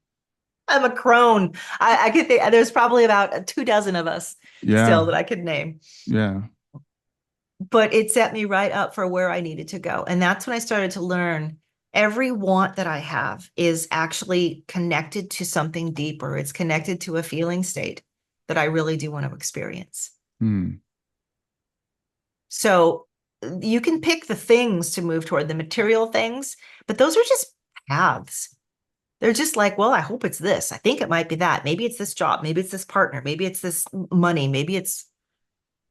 I'm a crone. I could think there's probably about 24 of us Yeah. still that I could name. Yeah. But it set me right up for where I needed to go. And that's when I started to learn every want that I have is actually connected to something deeper. It's connected to a feeling state that I really do want to experience. Hmm. So you can pick the things to move toward, the material things, but those are just paths. They're just like, well, I hope it's this. I think it might be that. Maybe it's this job. Maybe it's this partner. Maybe it's this money. Maybe it's,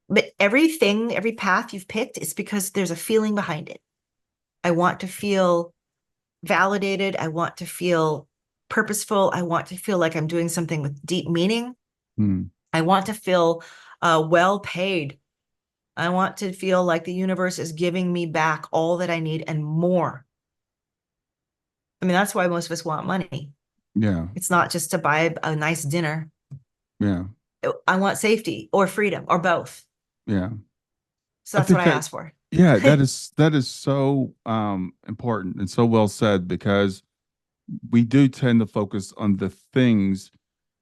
but everything, every path you've picked is because there's a feeling behind it. I want to feel validated. I want to feel purposeful. I want to feel like I'm doing something with deep meaning. Hmm. I want to feel well paid. I want to feel like the universe is giving me back all that I need and more. I mean, that's why most of us want money. Yeah. It's not just to buy a nice dinner. Yeah. I want safety or freedom or both. Yeah. So I that's what think I that, asked for. yeah, that is so important and so well said, because we do tend to focus on the things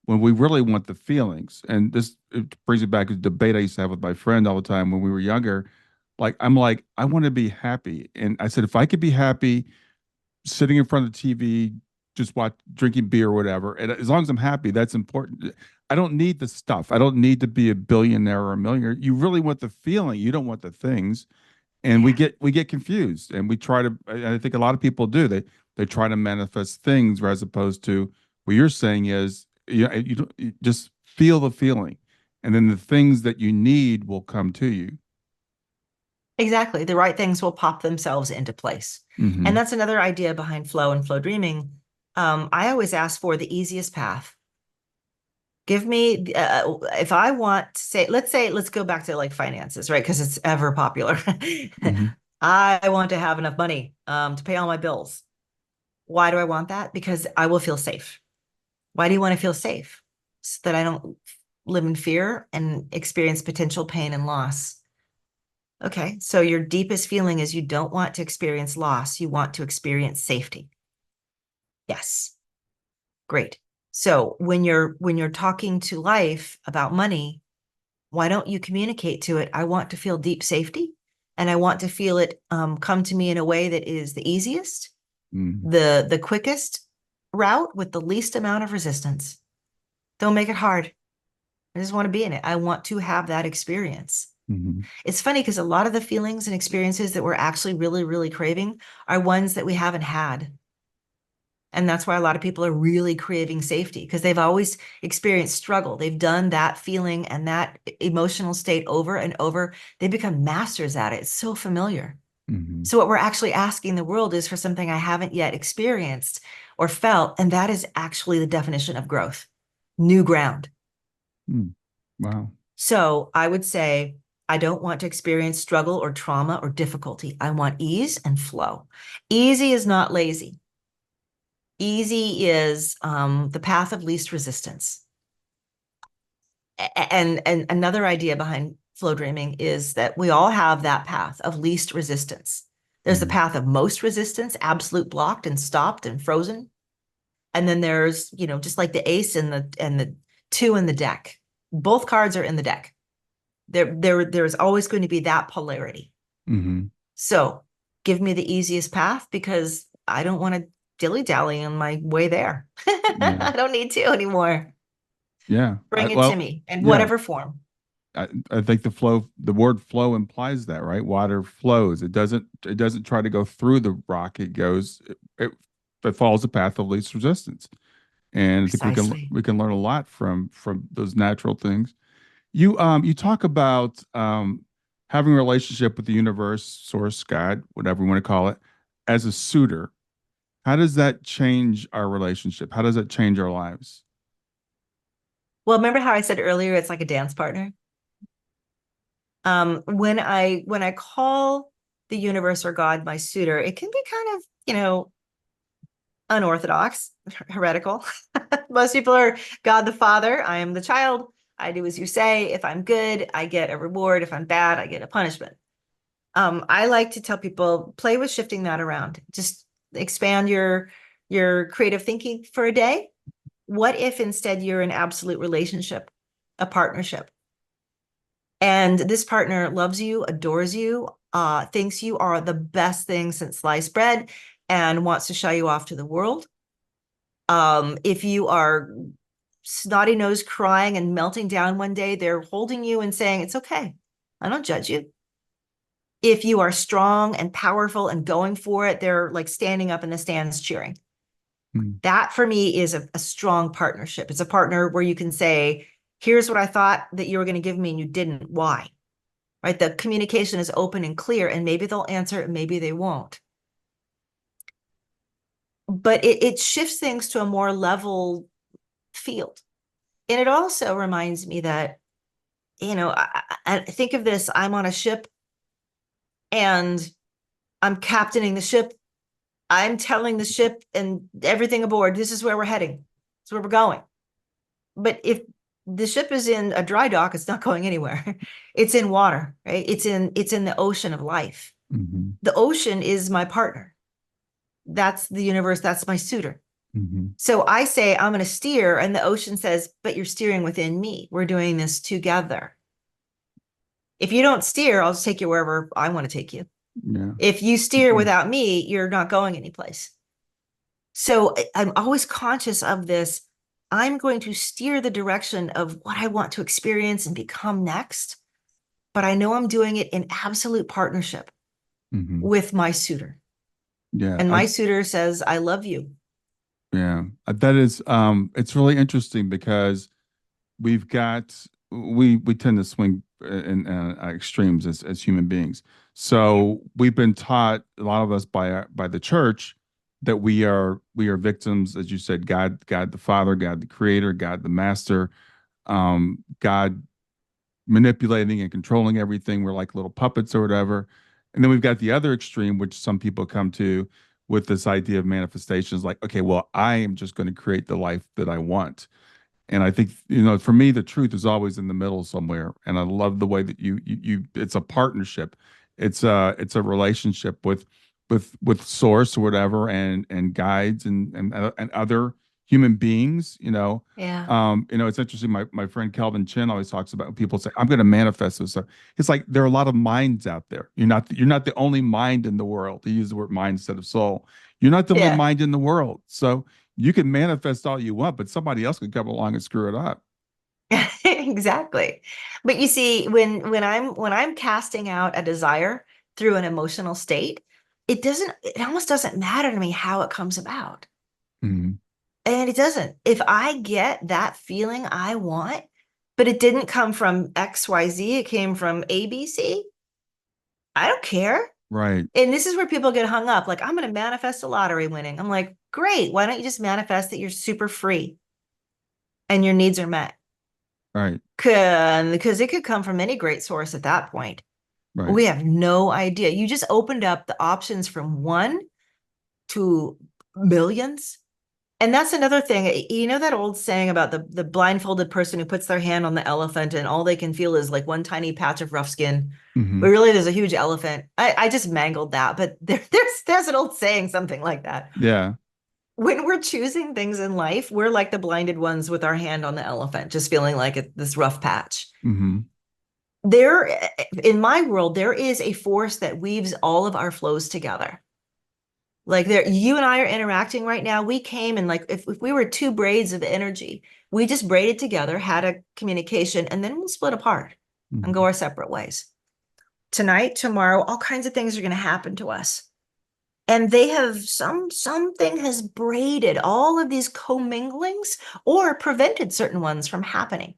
when we really want the feelings. And this, it brings me back to the debate I used to have with my friend all the time when we were younger. I'm like, I want to be happy. And I said, if I could be happy sitting in front of the TV, just drinking beer or whatever, and as long as I'm happy, that's important. I don't need the stuff. I don't need to be a billionaire or a millionaire. You really want the feeling. You don't want the things. And we get confused, and we try to. I think a lot of people do. They try to manifest things, as opposed to what you're saying is, you just feel the feeling, and then the things that you need will come to you. Exactly. The right things will pop themselves into place. Mm-hmm. And that's another idea behind flow and flow dreaming. I always ask for the easiest path. Give me, if I want to let's go back to like finances, right? Because it's ever popular. Mm-hmm. I want to have enough money to pay all my bills. Why do I want that? Because I will feel safe. Why do you want to feel safe? So that I don't live in fear and experience potential pain and loss. Okay, so your deepest feeling is you don't want to experience loss. You want to experience safety. Yes, great. So when you're talking to life about money, why don't you communicate to it? I want to feel deep safety, and I want to feel it come to me in a way that is the easiest, Mm-hmm. the quickest route with the least amount of resistance. Don't make it hard. I just want to be in it. I want to have that experience. Mm-hmm. It's funny because a lot of the feelings and experiences that we're actually really, really craving are ones that we haven't had. And that's why a lot of people are really craving safety, because they've always experienced struggle. They've done that feeling and that emotional state over and over. They become masters at it. It's so familiar. Mm-hmm. So what we're actually asking the world is for something I haven't yet experienced or felt. And that is actually the definition of growth, new ground. Mm. Wow. So I would say, I don't want to experience struggle or trauma or difficulty. I want ease and flow. Easy is not lazy. Easy is the path of least resistance. And another idea behind flow dreaming is that we all have that path of least resistance. There's the Mm-hmm. path of most resistance, absolute blocked and stopped and frozen. And then there's, just like the ace and the two in the deck. Both cards are in the deck. There's always going to be that polarity. Mm-hmm. So give me the easiest path, because I don't want to dilly-dallying on my way there. Yeah. I don't need to anymore. Yeah. Bring it to Well, me in yeah. whatever form. I think the word flow implies that, right? Water flows. It doesn't try to go through the rock. It follows the path of least resistance. And I think Precisely. we can learn a lot from those natural things. You talk about having a relationship with the universe, source, God, whatever you want to call it, as a suitor. How does that change our relationship? How does that change our lives? Well, remember how I said earlier it's like a dance partner? When I call the universe or God my suitor, it can be kind of, unorthodox, heretical. Most people are God the Father, I am the child. I do as you say. If I'm good, I get a reward. If I'm bad, I get a punishment. I like to tell people, play with shifting that around. Just expand your creative thinking for a day. What if instead you're an absolute relationship, a partnership? And this partner loves you, adores you, thinks you are the best thing since sliced bread, and wants to show you off to the world. If you are snotty nose crying and melting down one day, they're holding you and saying, it's okay. I don't judge you. If you are strong and powerful and going for it, they're like standing up in the stands cheering. Hmm. That for me is a strong partnership. It's a partner where you can say, here's what I thought that you were going to give me and you didn't. Why? Right? The communication is open and clear, and maybe they'll answer it, maybe they won't. But it shifts things to a more level field. And it also reminds me that, I think of this, I'm on a ship and I'm captaining the ship. I'm telling the ship and everything aboard, this is where we're heading. This is where we're going. But if the ship is in a dry dock, it's not going anywhere. It's in water, right? It's in the ocean of life. Mm-hmm. The ocean is my partner. That's the universe. That's my suitor. Mm-hmm. So I say, I'm going to steer. And the ocean says, but you're steering within me. We're doing this together. If you don't steer, I'll just take you wherever I want to take you. Yeah. If you steer without me, you're not going anyplace. So I'm always conscious of this. I'm going to steer the direction of what I want to experience and become next. But I know I'm doing it in absolute partnership Mm-hmm. with my suitor. Yeah. And my suitor says, I love you. Yeah. That is it's really interesting because we've got we tend to swing in extremes as human beings. So we've been taught, a lot of us, by the church, that we are victims, as you said. God the Father, God the Creator, God the Master, God manipulating and controlling everything. We're like little puppets or whatever. And then we've got the other extreme, which some people come to, with this idea of manifestations, like, okay, well, I am just going to create the life that I want. And I think, for me, the truth is always in the middle somewhere. And I love the way that you it's a partnership. It's a relationship with source or whatever, and guides and other human beings. Yeah. It's interesting. My friend Calvin Chin always talks about, when people say, I'm going to manifest this. So it's like, there are a lot of minds out there. You're not the only mind in the world. He used the word mind instead of soul. You're not the only Yeah. mind in the world. So you can manifest all you want, but somebody else could come along and screw it up. Exactly. But you see, when I'm casting out a desire through an emotional state, it almost doesn't matter to me how it comes about. Mhm. And it doesn't. If I get that feeling I want, but it didn't come from XYZ, it came from ABC, I don't care. Right, And this is where people get hung up. Like, I'm going to manifest a lottery winning. I'm like, great. Why don't you just manifest that you're super free and your needs are met? right, Because it could come from any great source at that point. right. We have no idea. You just opened up the options from one to millions. And that's another thing. You know that old saying about the blindfolded person who puts their hand on the elephant and all they can feel is like one tiny patch of rough skin. But Hmm. really, there's a huge elephant. I just mangled that, but there's an old saying, something like that. Yeah. When we're choosing things in life, we're like the blinded ones with our hand on the elephant, just feeling like this rough patch. Hmm. In my world, there is a force that weaves all of our flows together. Like there, you and I are interacting right now. We came and like if we were two braids of energy, we just braided together, had a communication, and then we'll split apart and go Mhm. our separate ways. Tonight, tomorrow, all kinds of things are going to happen to us. And they have something has braided all of these comminglings or prevented certain ones from happening.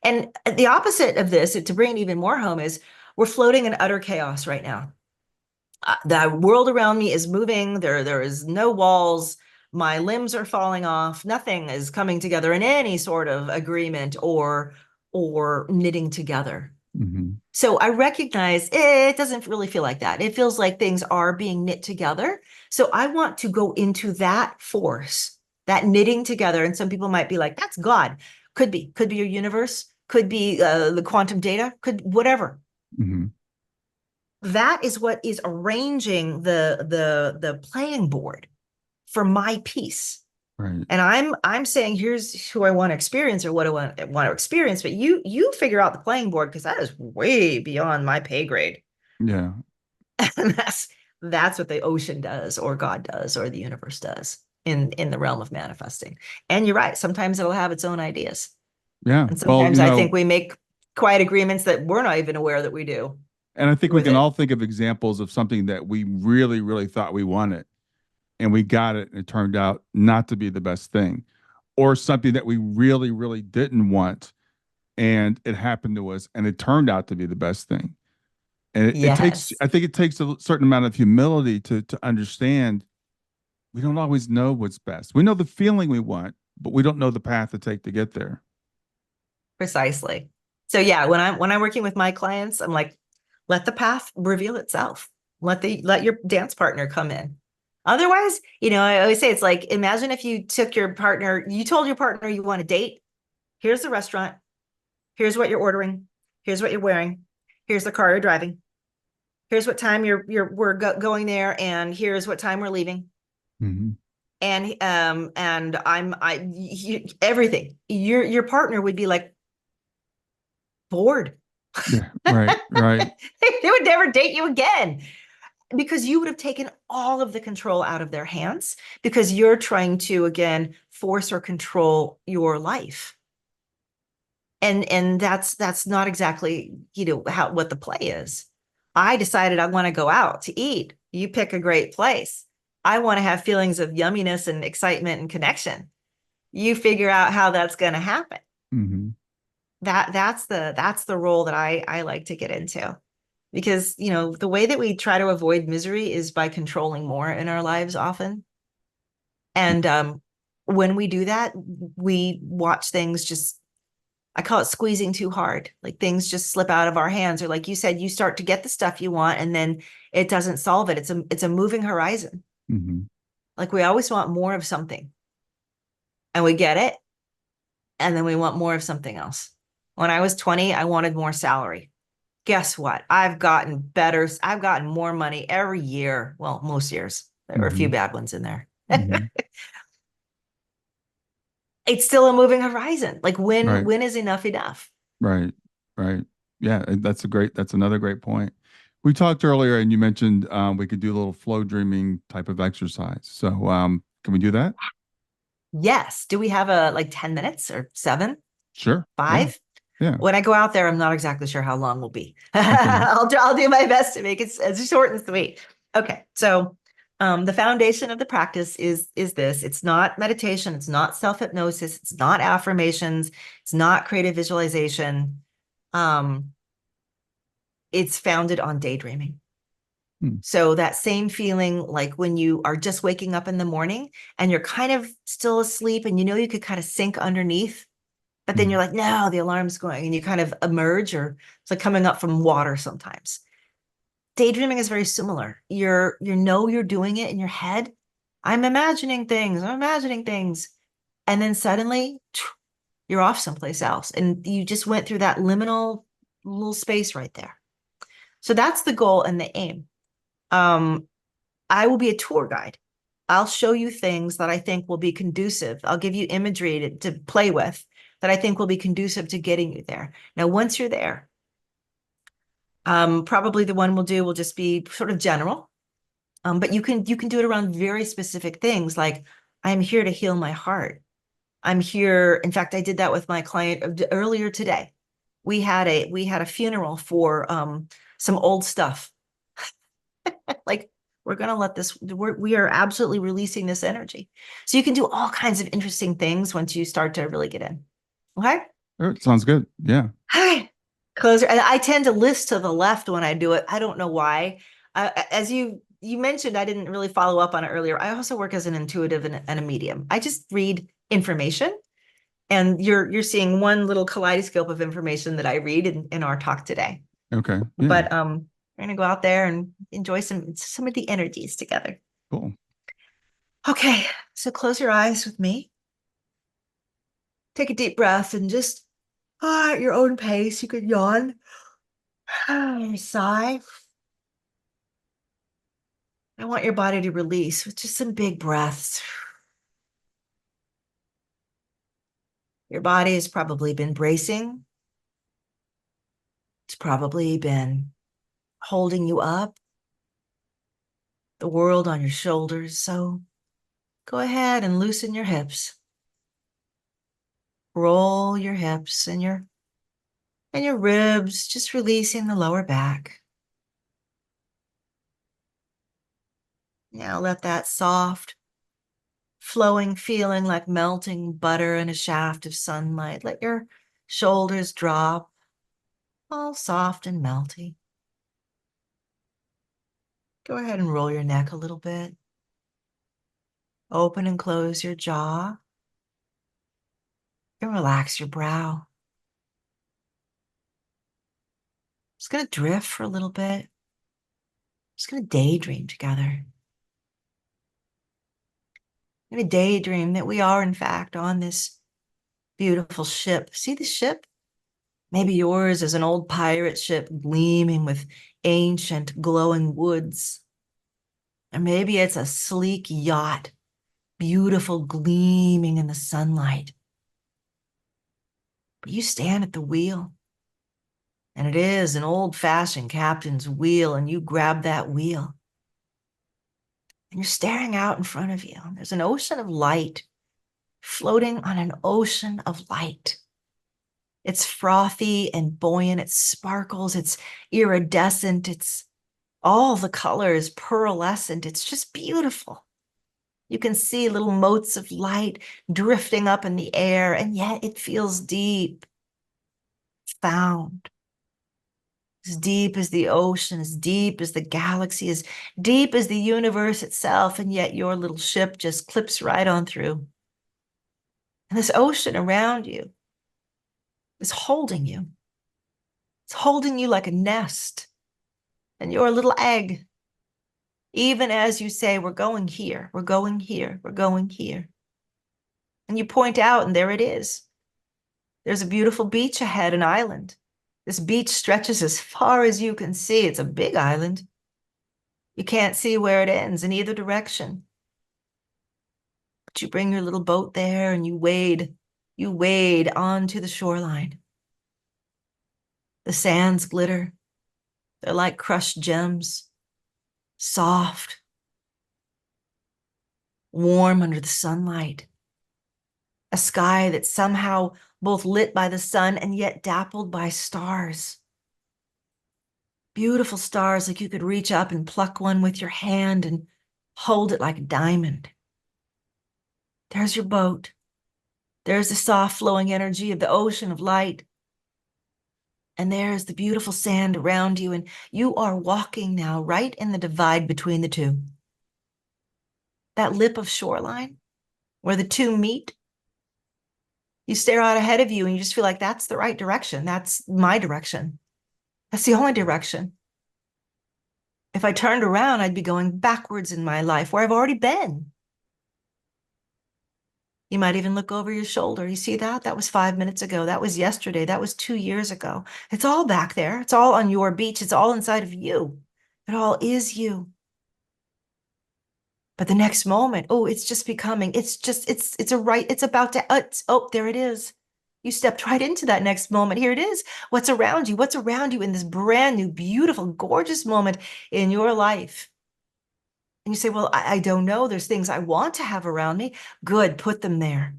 And the opposite of this, to bring it even more home, is we're floating in utter chaos right now. The world around me is moving. There is no walls. My limbs are falling off. Nothing is coming together in any sort of agreement or knitting together. Mhm. So I recognize it doesn't really feel like that. It feels like things are being knit together. So I want to go into that force, that knitting together. And some people might be like, that's God. Could be your universe, could be the quantum data, could whatever. Mhm. That is what is arranging the playing board for my piece. Right. And I'm saying here's who I want to experience or what I want to experience, but you figure out the playing board because that is way beyond my pay grade. Yeah. And that's what the ocean does or God does or the universe does in the realm of manifesting. And you're right, sometimes it'll have its own ideas. Yeah. And Well, sometimes I think we make quiet agreements that we're not even aware that we do and I think we with can it. all think of examples of something that we really, really thought we wanted and we got it and it turned out not to be the best thing, or something that we really, really didn't want and it happened to us and it turned out to be the best thing. And it takes, Yes. I think it takes a certain amount of humility to understand we don't always know what's best. We know the feeling we want, but we don't know the path to take to get there. Precisely. So yeah, when I'm working with my clients, I'm like, let the path reveal itself. Let your dance partner come in. Otherwise, I always say it's like imagine if you took your partner, you told your partner you want a date. Here's the restaurant. Here's what you're ordering. Here's what you're wearing. Here's the car you're driving. Here's what time we're going there, and here's what time we're leaving. Mhm. And everything. Your partner would be like bored. Yeah. Right. Right. They would never date you again because you would have taken all of the control out of their hands because you're trying to, again, force or control your life. And that's not exactly, what the play is. I decided I want to go out to eat. You pick a great place. I want to have feelings of yumminess and excitement and connection. You figure out how that's going to happen. Mhm. That's the role that I like to get into because the way that we try to avoid misery is by controlling more in our lives often. And when we do that, we watch things just, I call it squeezing too hard, like things just slip out of our hands, or like you said, you start to get the stuff you want and then it doesn't solve it. It's a moving horizon. Mhm. Like we always want more of something and we get it and then we want more of something else. When I was 20, I wanted more salary. Guess what? I've gotten better. I've gotten more money every year. Well, most years. There were a few Mhm. bad ones in there. Mhm. It's still a moving horizon. Like when Right. when is enough enough? Right. Right. Yeah. And that's another great point. We talked earlier and you mentioned we could do a little flow dreaming type of exercise. So can we do that? Yes. Do we have a like 10 minutes or seven, Sure. Yeah. 5? Yeah. When I go out there, I'm not exactly sure how long will be. Okay. I'll do my best to make it as short and sweet. Okay. So the foundation of the practice is this. It's not meditation. It's not self-hypnosis. It's not affirmations. It's not creative visualization. Um, it's founded on daydreaming. Hmm. So that same feeling like when you are just waking up in the morning and you're kind of still asleep and you could kind of sink underneath, but then Hmm. you're like, no, the alarm's going and you kind of emerge, or it's like coming up from water sometimes. Daydreaming is very similar. You're doing it in your head. I'm imagining things. I'm imagining things. And then suddenly you're off someplace else. And you just went through that liminal little space right there. So that's the goal and the aim. Um, I will be a tour guide. I'll show you things that I think will be conducive. I'll give you imagery to play with that I think will be conducive to getting you there. Now, once you're there, probably the one we'll do will just be sort of general. But you can do it around very specific things, like I'm here to heal my heart. I'm here. In fact, I did that with my client earlier today. We had a funeral for some old stuff. Like, we're going to let this, we are absolutely releasing this energy. So you can do all kinds of interesting things once you start to really get in. Okay. Sounds good. Yeah. Hi. Closer. And I tend to list to the left when I do it. I don't know why. As you mentioned, I didn't really follow up on it earlier. I also work as an intuitive and a medium. I just read information, and you're seeing one little kaleidoscope of information that I read in our talk today. Okay. Yeah. But we're gonna go out there and enjoy some of the energies together. Cool. Okay, so close your eyes with me. Take a deep breath and just at your own pace. You could yawn. Sigh. I want your body to release with just some big breaths. Your body has probably been bracing. It's probably been holding you up, the world on your shoulders. So go ahead and loosen your hips. Roll your hips and your ribs, just releasing the lower back. Now let that soft, flowing feeling like melting butter in a shaft of sunlight. Let your shoulders drop, all soft and melty. Go ahead and roll your neck a little bit. Open and close your jaw. And relax your brow. Just going to drift for a little bit. Just going to daydream together. I'm going to daydream that we are, in fact, on this beautiful ship. See the ship? Maybe yours is an old pirate ship gleaming with ancient glowing woods. Or maybe it's a sleek yacht, beautiful, gleaming in the sunlight. But you stand at the wheel, and it is an old-fashioned captain's wheel, and you grab that wheel. And you're staring out in front of you. There's an ocean of light floating on an ocean of light. It's frothy and buoyant. It sparkles. It's iridescent. It's all the colors pearlescent. It's just beautiful. You can see little motes of light drifting up in the air, and yet it feels deep, found. As deep as the ocean, as deep as the galaxy, as deep as the universe itself, and yet your little ship just clips right on through. And this ocean around you is holding you. It's holding you like a nest, and you're a little egg. Even as you say, we're going here, we're going here, we're going here. And you point out, and there it is. There's a beautiful beach ahead, an island. This beach stretches as far as you can see. It's a big island. You can't see where it ends in either direction. But you bring your little boat there and you wade onto the shoreline. The sands glitter. They're like crushed gems, soft, warm under the sunlight. A sky that's somehow both lit by the sun and yet dappled by stars. Beautiful stars, like you could reach up and pluck one with your hand and hold it like a diamond. There's your boat. There's the soft flowing energy of the ocean of light. And there's the beautiful sand around you, and you are walking now right in the divide between the two. That lip of shoreline where the two meet. You stare out ahead of you and you just feel like that's the right direction. That's my direction. That's the only direction. If I turned around, I'd be going backwards in my life where I've already been. You might even look over your shoulder. You see that? That was 5 minutes ago. That was yesterday. That was 2 years ago. It's all back there. It's all on your beach. It's all inside of you. It all is you. But the next moment, it's just becoming, it's about to, there it is. You stepped right into that next moment. Here it is. What's around you? What's around you in this brand new, beautiful, gorgeous moment in your life? And you say, well, I don't know. There's things I want to have around me. Good, put them there.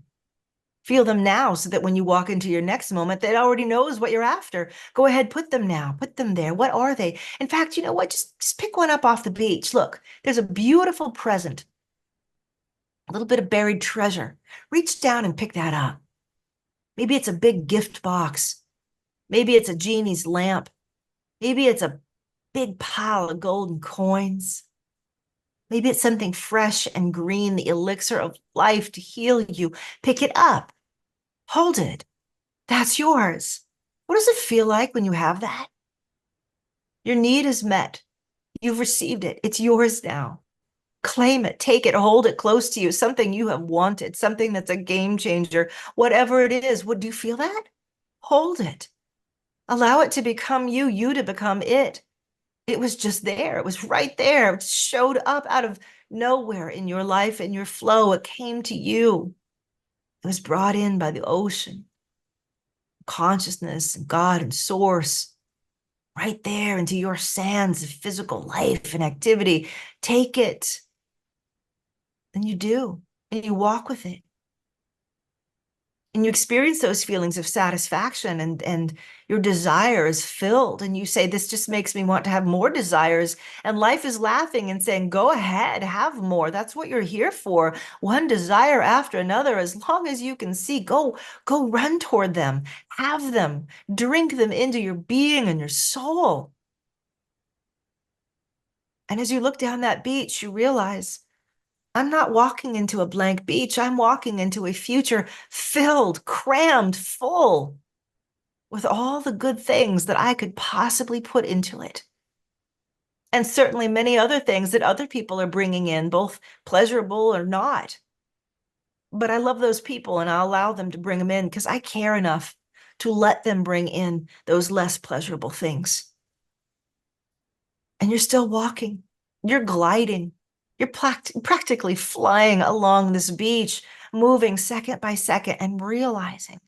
Feel them now so that when you walk into your next moment, it already knows what you're after. Go ahead, put them now, put them there. What are they? In fact, you know what? Just pick one up off the beach. Look, there's a beautiful present, a little bit of buried treasure. Reach down and pick that up. Maybe it's a big gift box. Maybe it's a genie's lamp. Maybe it's a big pile of golden coins. Maybe it's something fresh and green, the elixir of life to heal you. Pick it up. Hold it. That's yours. What does it feel like when you have that? Your need is met. You've received it. It's yours now. Claim it, take it, hold it close to you, something you have wanted, something that's a game changer, whatever it is. Would you feel that? Hold it. Allow it to become you, you to become it. It was just there. It was right there. It showed up out of nowhere in your life, in your flow. It came to you. It was brought in by the ocean, consciousness, and God and source, right there into your sands of physical life and activity. Take it. And you do. And you walk with it. And you experience those feelings of satisfaction, and your desire is filled. And you say, this just makes me want to have more desires. And life is laughing and saying, go ahead, have more. That's what you're here for. One desire after another, as long as you can see, go run toward them, have them, drink them into your being and your soul. And as you look down that beach, you realize, I'm not walking into a blank beach. I'm walking into a future filled, crammed, full with all the good things that I could possibly put into it. And certainly many other things that other people are bringing in, both pleasurable or not. But I love those people, and I'll allow them to bring them in because I care enough to let them bring in those less pleasurable things. And you're still walking, you're gliding. You're practically flying along this beach, moving second by second and realizing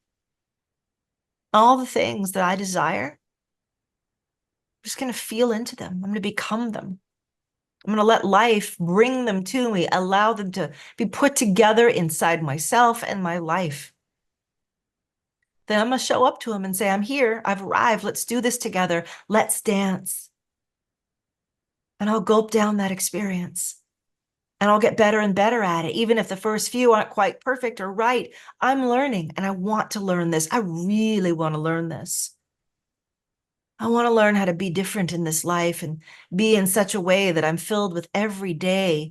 all the things that I desire. I'm just going to feel into them. I'm going to become them. I'm going to let life bring them to me, allow them to be put together inside myself and my life. Then I'm going to show up to them and say, I'm here. I've arrived. Let's do this together. Let's dance. And I'll gulp down that experience. And I'll get better and better at it. Even if the first few aren't quite perfect or right, I'm learning, and I want to learn this. I really want to learn this. I want to learn how to be different in this life and be in such a way that I'm filled with everyday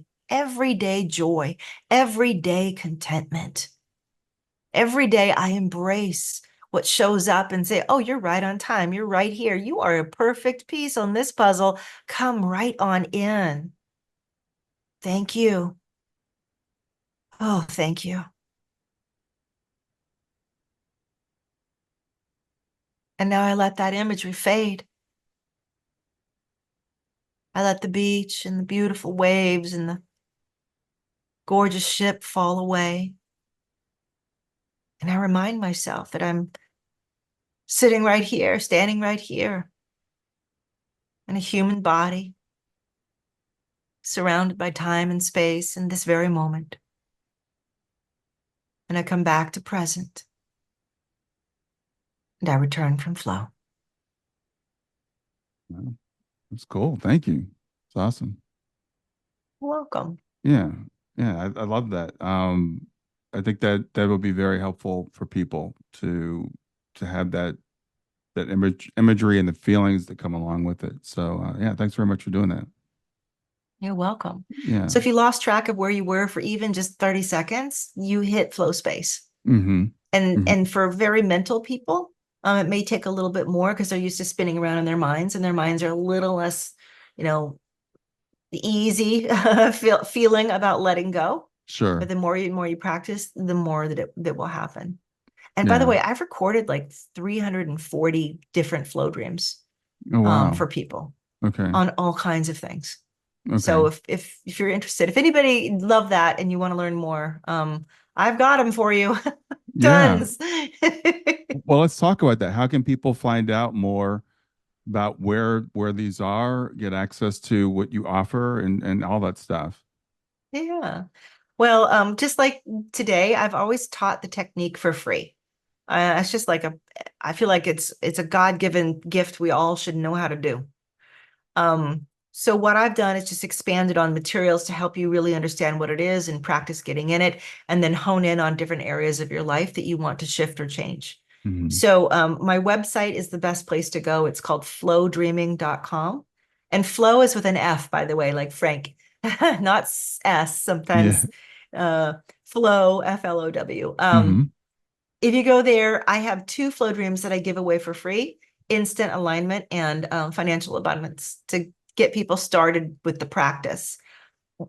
joy, everyday contentment. Every day I embrace what shows up and say, oh, you're right on time. You're right here. You are a perfect piece on this puzzle. Come right on in. Thank you. Oh, thank you. And now I let that imagery fade. I let the beach and the beautiful waves and the gorgeous ship fall away. And I remind myself that I'm sitting right here, standing right here in a human body, surrounded by time and space in this very moment. And I come back to present. And I return from flow. Wow, that's cool. Thank you. It's awesome. Welcome. Yeah. Yeah. I love that. I think that will be very helpful for people to have that imagery and the feelings that come along with it. So yeah, thanks very much for doing that. You're welcome. Yeah. So if you lost track of where you were for even just 30 seconds, you hit flow space. Mm-hmm. And for very mental people, it may take a little bit more because they're used to spinning around in their minds, and their minds are a little less, easy feeling about letting go. Sure. But the more you practice, the more that will happen. And by Yeah. the way, I've recorded like 340 different flow dreams Oh wow. for people Okay. on all kinds of things. Okay. So if you're interested, if anybody loved that and you want to learn more, I've got them for you. Yeah. Tons. Well, let's talk about that. How can people find out more about where these are, get access to what you offer, and all that stuff? Yeah. Well, just like today, I've always taught the technique for free. It's just like I feel like it's a God-given gift we all should know how to do. So what I've done is just expanded on materials to help you really understand what it is and practice getting in it, and then hone in on different areas of your life that you want to shift or change. Hmm. So my website is the best place to go. It's called flowdreaming.com. And flow is with an F, by the way, like Frank, not S, Yeah. sometimes flow, Flow. Hmm. If you go there, I have two flow dreams that I give away for free: instant alignment and financial abundance, to get people started with the practice.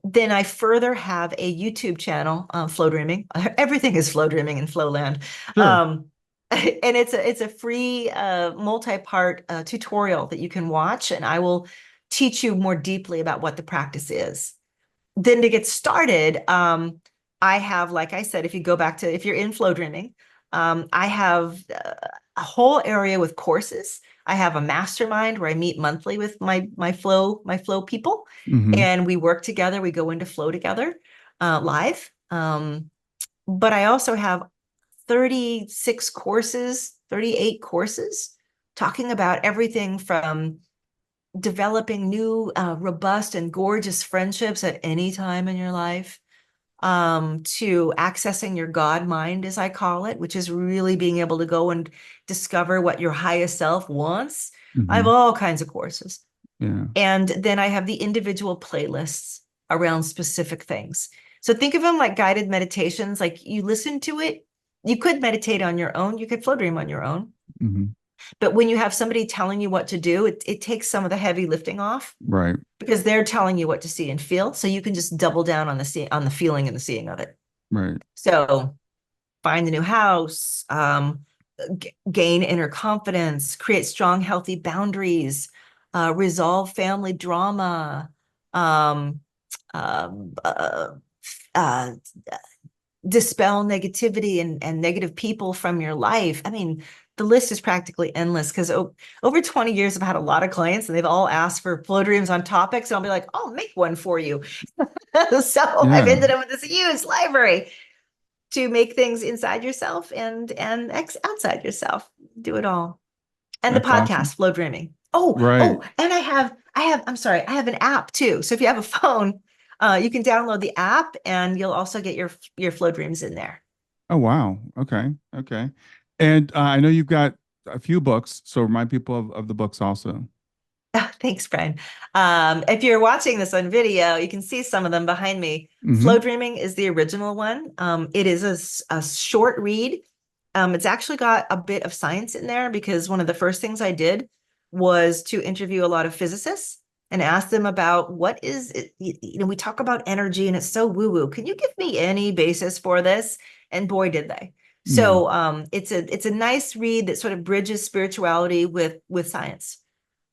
Then I further have a YouTube channel, Flow Dreaming. Everything is Flow Dreaming in Flowland. Sure. And it's a free multi-part tutorial that you can watch, and I will teach you more deeply about what the practice is. Then to get started, I have, like I said, if you go back to, if you're in Flow Dreaming, I have a whole area with courses. I have a mastermind where I meet monthly with my flow people, Hmm. and we work together. We go into flow together live. But I also have 36 courses, 38 courses, talking about everything from developing new, robust and gorgeous friendships at any time in your life, to accessing your God mind, as I call it, which is really being able to go and discover what your highest self wants. I have Hmm. all kinds of courses. Yeah. And then I have the individual playlists around specific things. So think of them like guided meditations. Like you listen to it, you could meditate on your own, you could flow dream on your own. Hmm. But when you have somebody telling you what to do, it takes some of the heavy lifting off, Right. because they're telling you what to see and feel. So you can just double down on the feeling and the seeing of it. Right. So find a new house, gain inner confidence, create strong, healthy boundaries, resolve family drama, um, um, uh, uh, dispel negativity and negative people from your life. I mean, the list is practically endless, because over 20 years, I've had a lot of clients and they've all asked for flow dreams on topics. And I'll be like, I'll make one for you. So I've Yeah. ended up with this huge library to make things inside yourself and outside yourself. Do it all. And the That's awesome. podcast, Flow Dreaming. Oh, Right. oh, and I'm sorry, I have an app too. So if you have a phone, you can download the app, and you'll also get your Flow Dreams in there. Oh, wow. Okay. Okay. And I know you've got a few books, so remind people of the books also. Oh, thanks, Brian. If you're watching this on video, you can see some of them behind me. Flow Hmm. Dreaming is the original one. It is a short read. It's actually got a bit of science in there, because one of the first things I did was to interview a lot of physicists and ask them about what is it. We talk about energy and it's so woo-woo. Can you give me any basis for this? And boy, did they. Yeah. So it's a nice read that sort of bridges spirituality with science.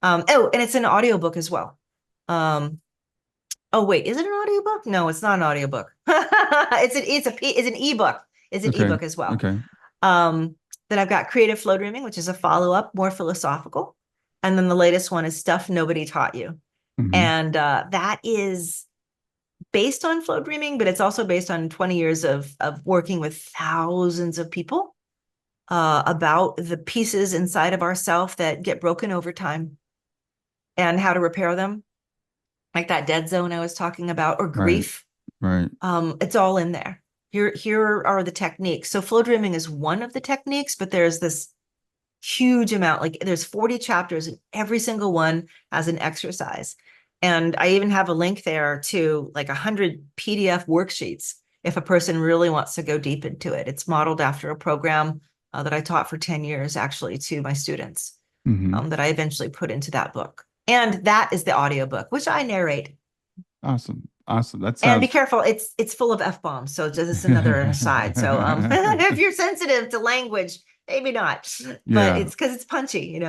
Oh, and it's an audiobook as well. Um, oh wait, is it an audiobook? No, it's not an audiobook. It's an ebook. It's an Okay. ebook as well. Okay. Um, then I've got Creative Flow Dreaming, which is a follow-up, more philosophical. And then the latest one is Stuff Nobody Taught You. Hmm. And that is based on flow dreaming, but it's also based on 20 years of working with thousands of people, about the pieces inside of ourself that get broken over time and how to repair them, like that dead zone I was talking about, or Right. grief. Right. It's all in there. Here are the techniques. So flow dreaming is one of the techniques, but there's this huge amount. Like there's 40 chapters, and every single one has an exercise. And I even have a link there to like 100 PDF worksheets if a person really wants to go deep into it. It's modeled after a program that I taught for 10 years, actually, to my students, Hmm. that I eventually put into that book. And that is the audiobook, which I narrate. Awesome. Awesome. That And be sounds. careful, it's full of F-bombs. So just another aside. So if you're sensitive to language, maybe not. But Yeah. it's because it's punchy, it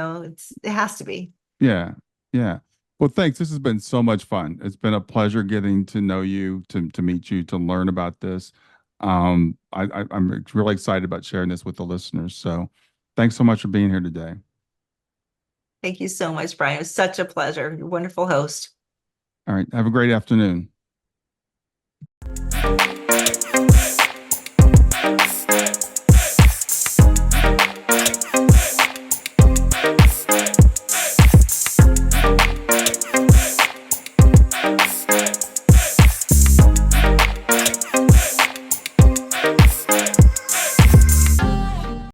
has to be. Yeah. Yeah. Well, thanks. This has been so much fun. It's been a pleasure getting to know you, to meet you, to learn about this. I'm really excited about sharing this with the listeners. So thanks so much for being here today. Thank you so much, Brian. It was such a pleasure. You're a wonderful host. All right. Have a great afternoon.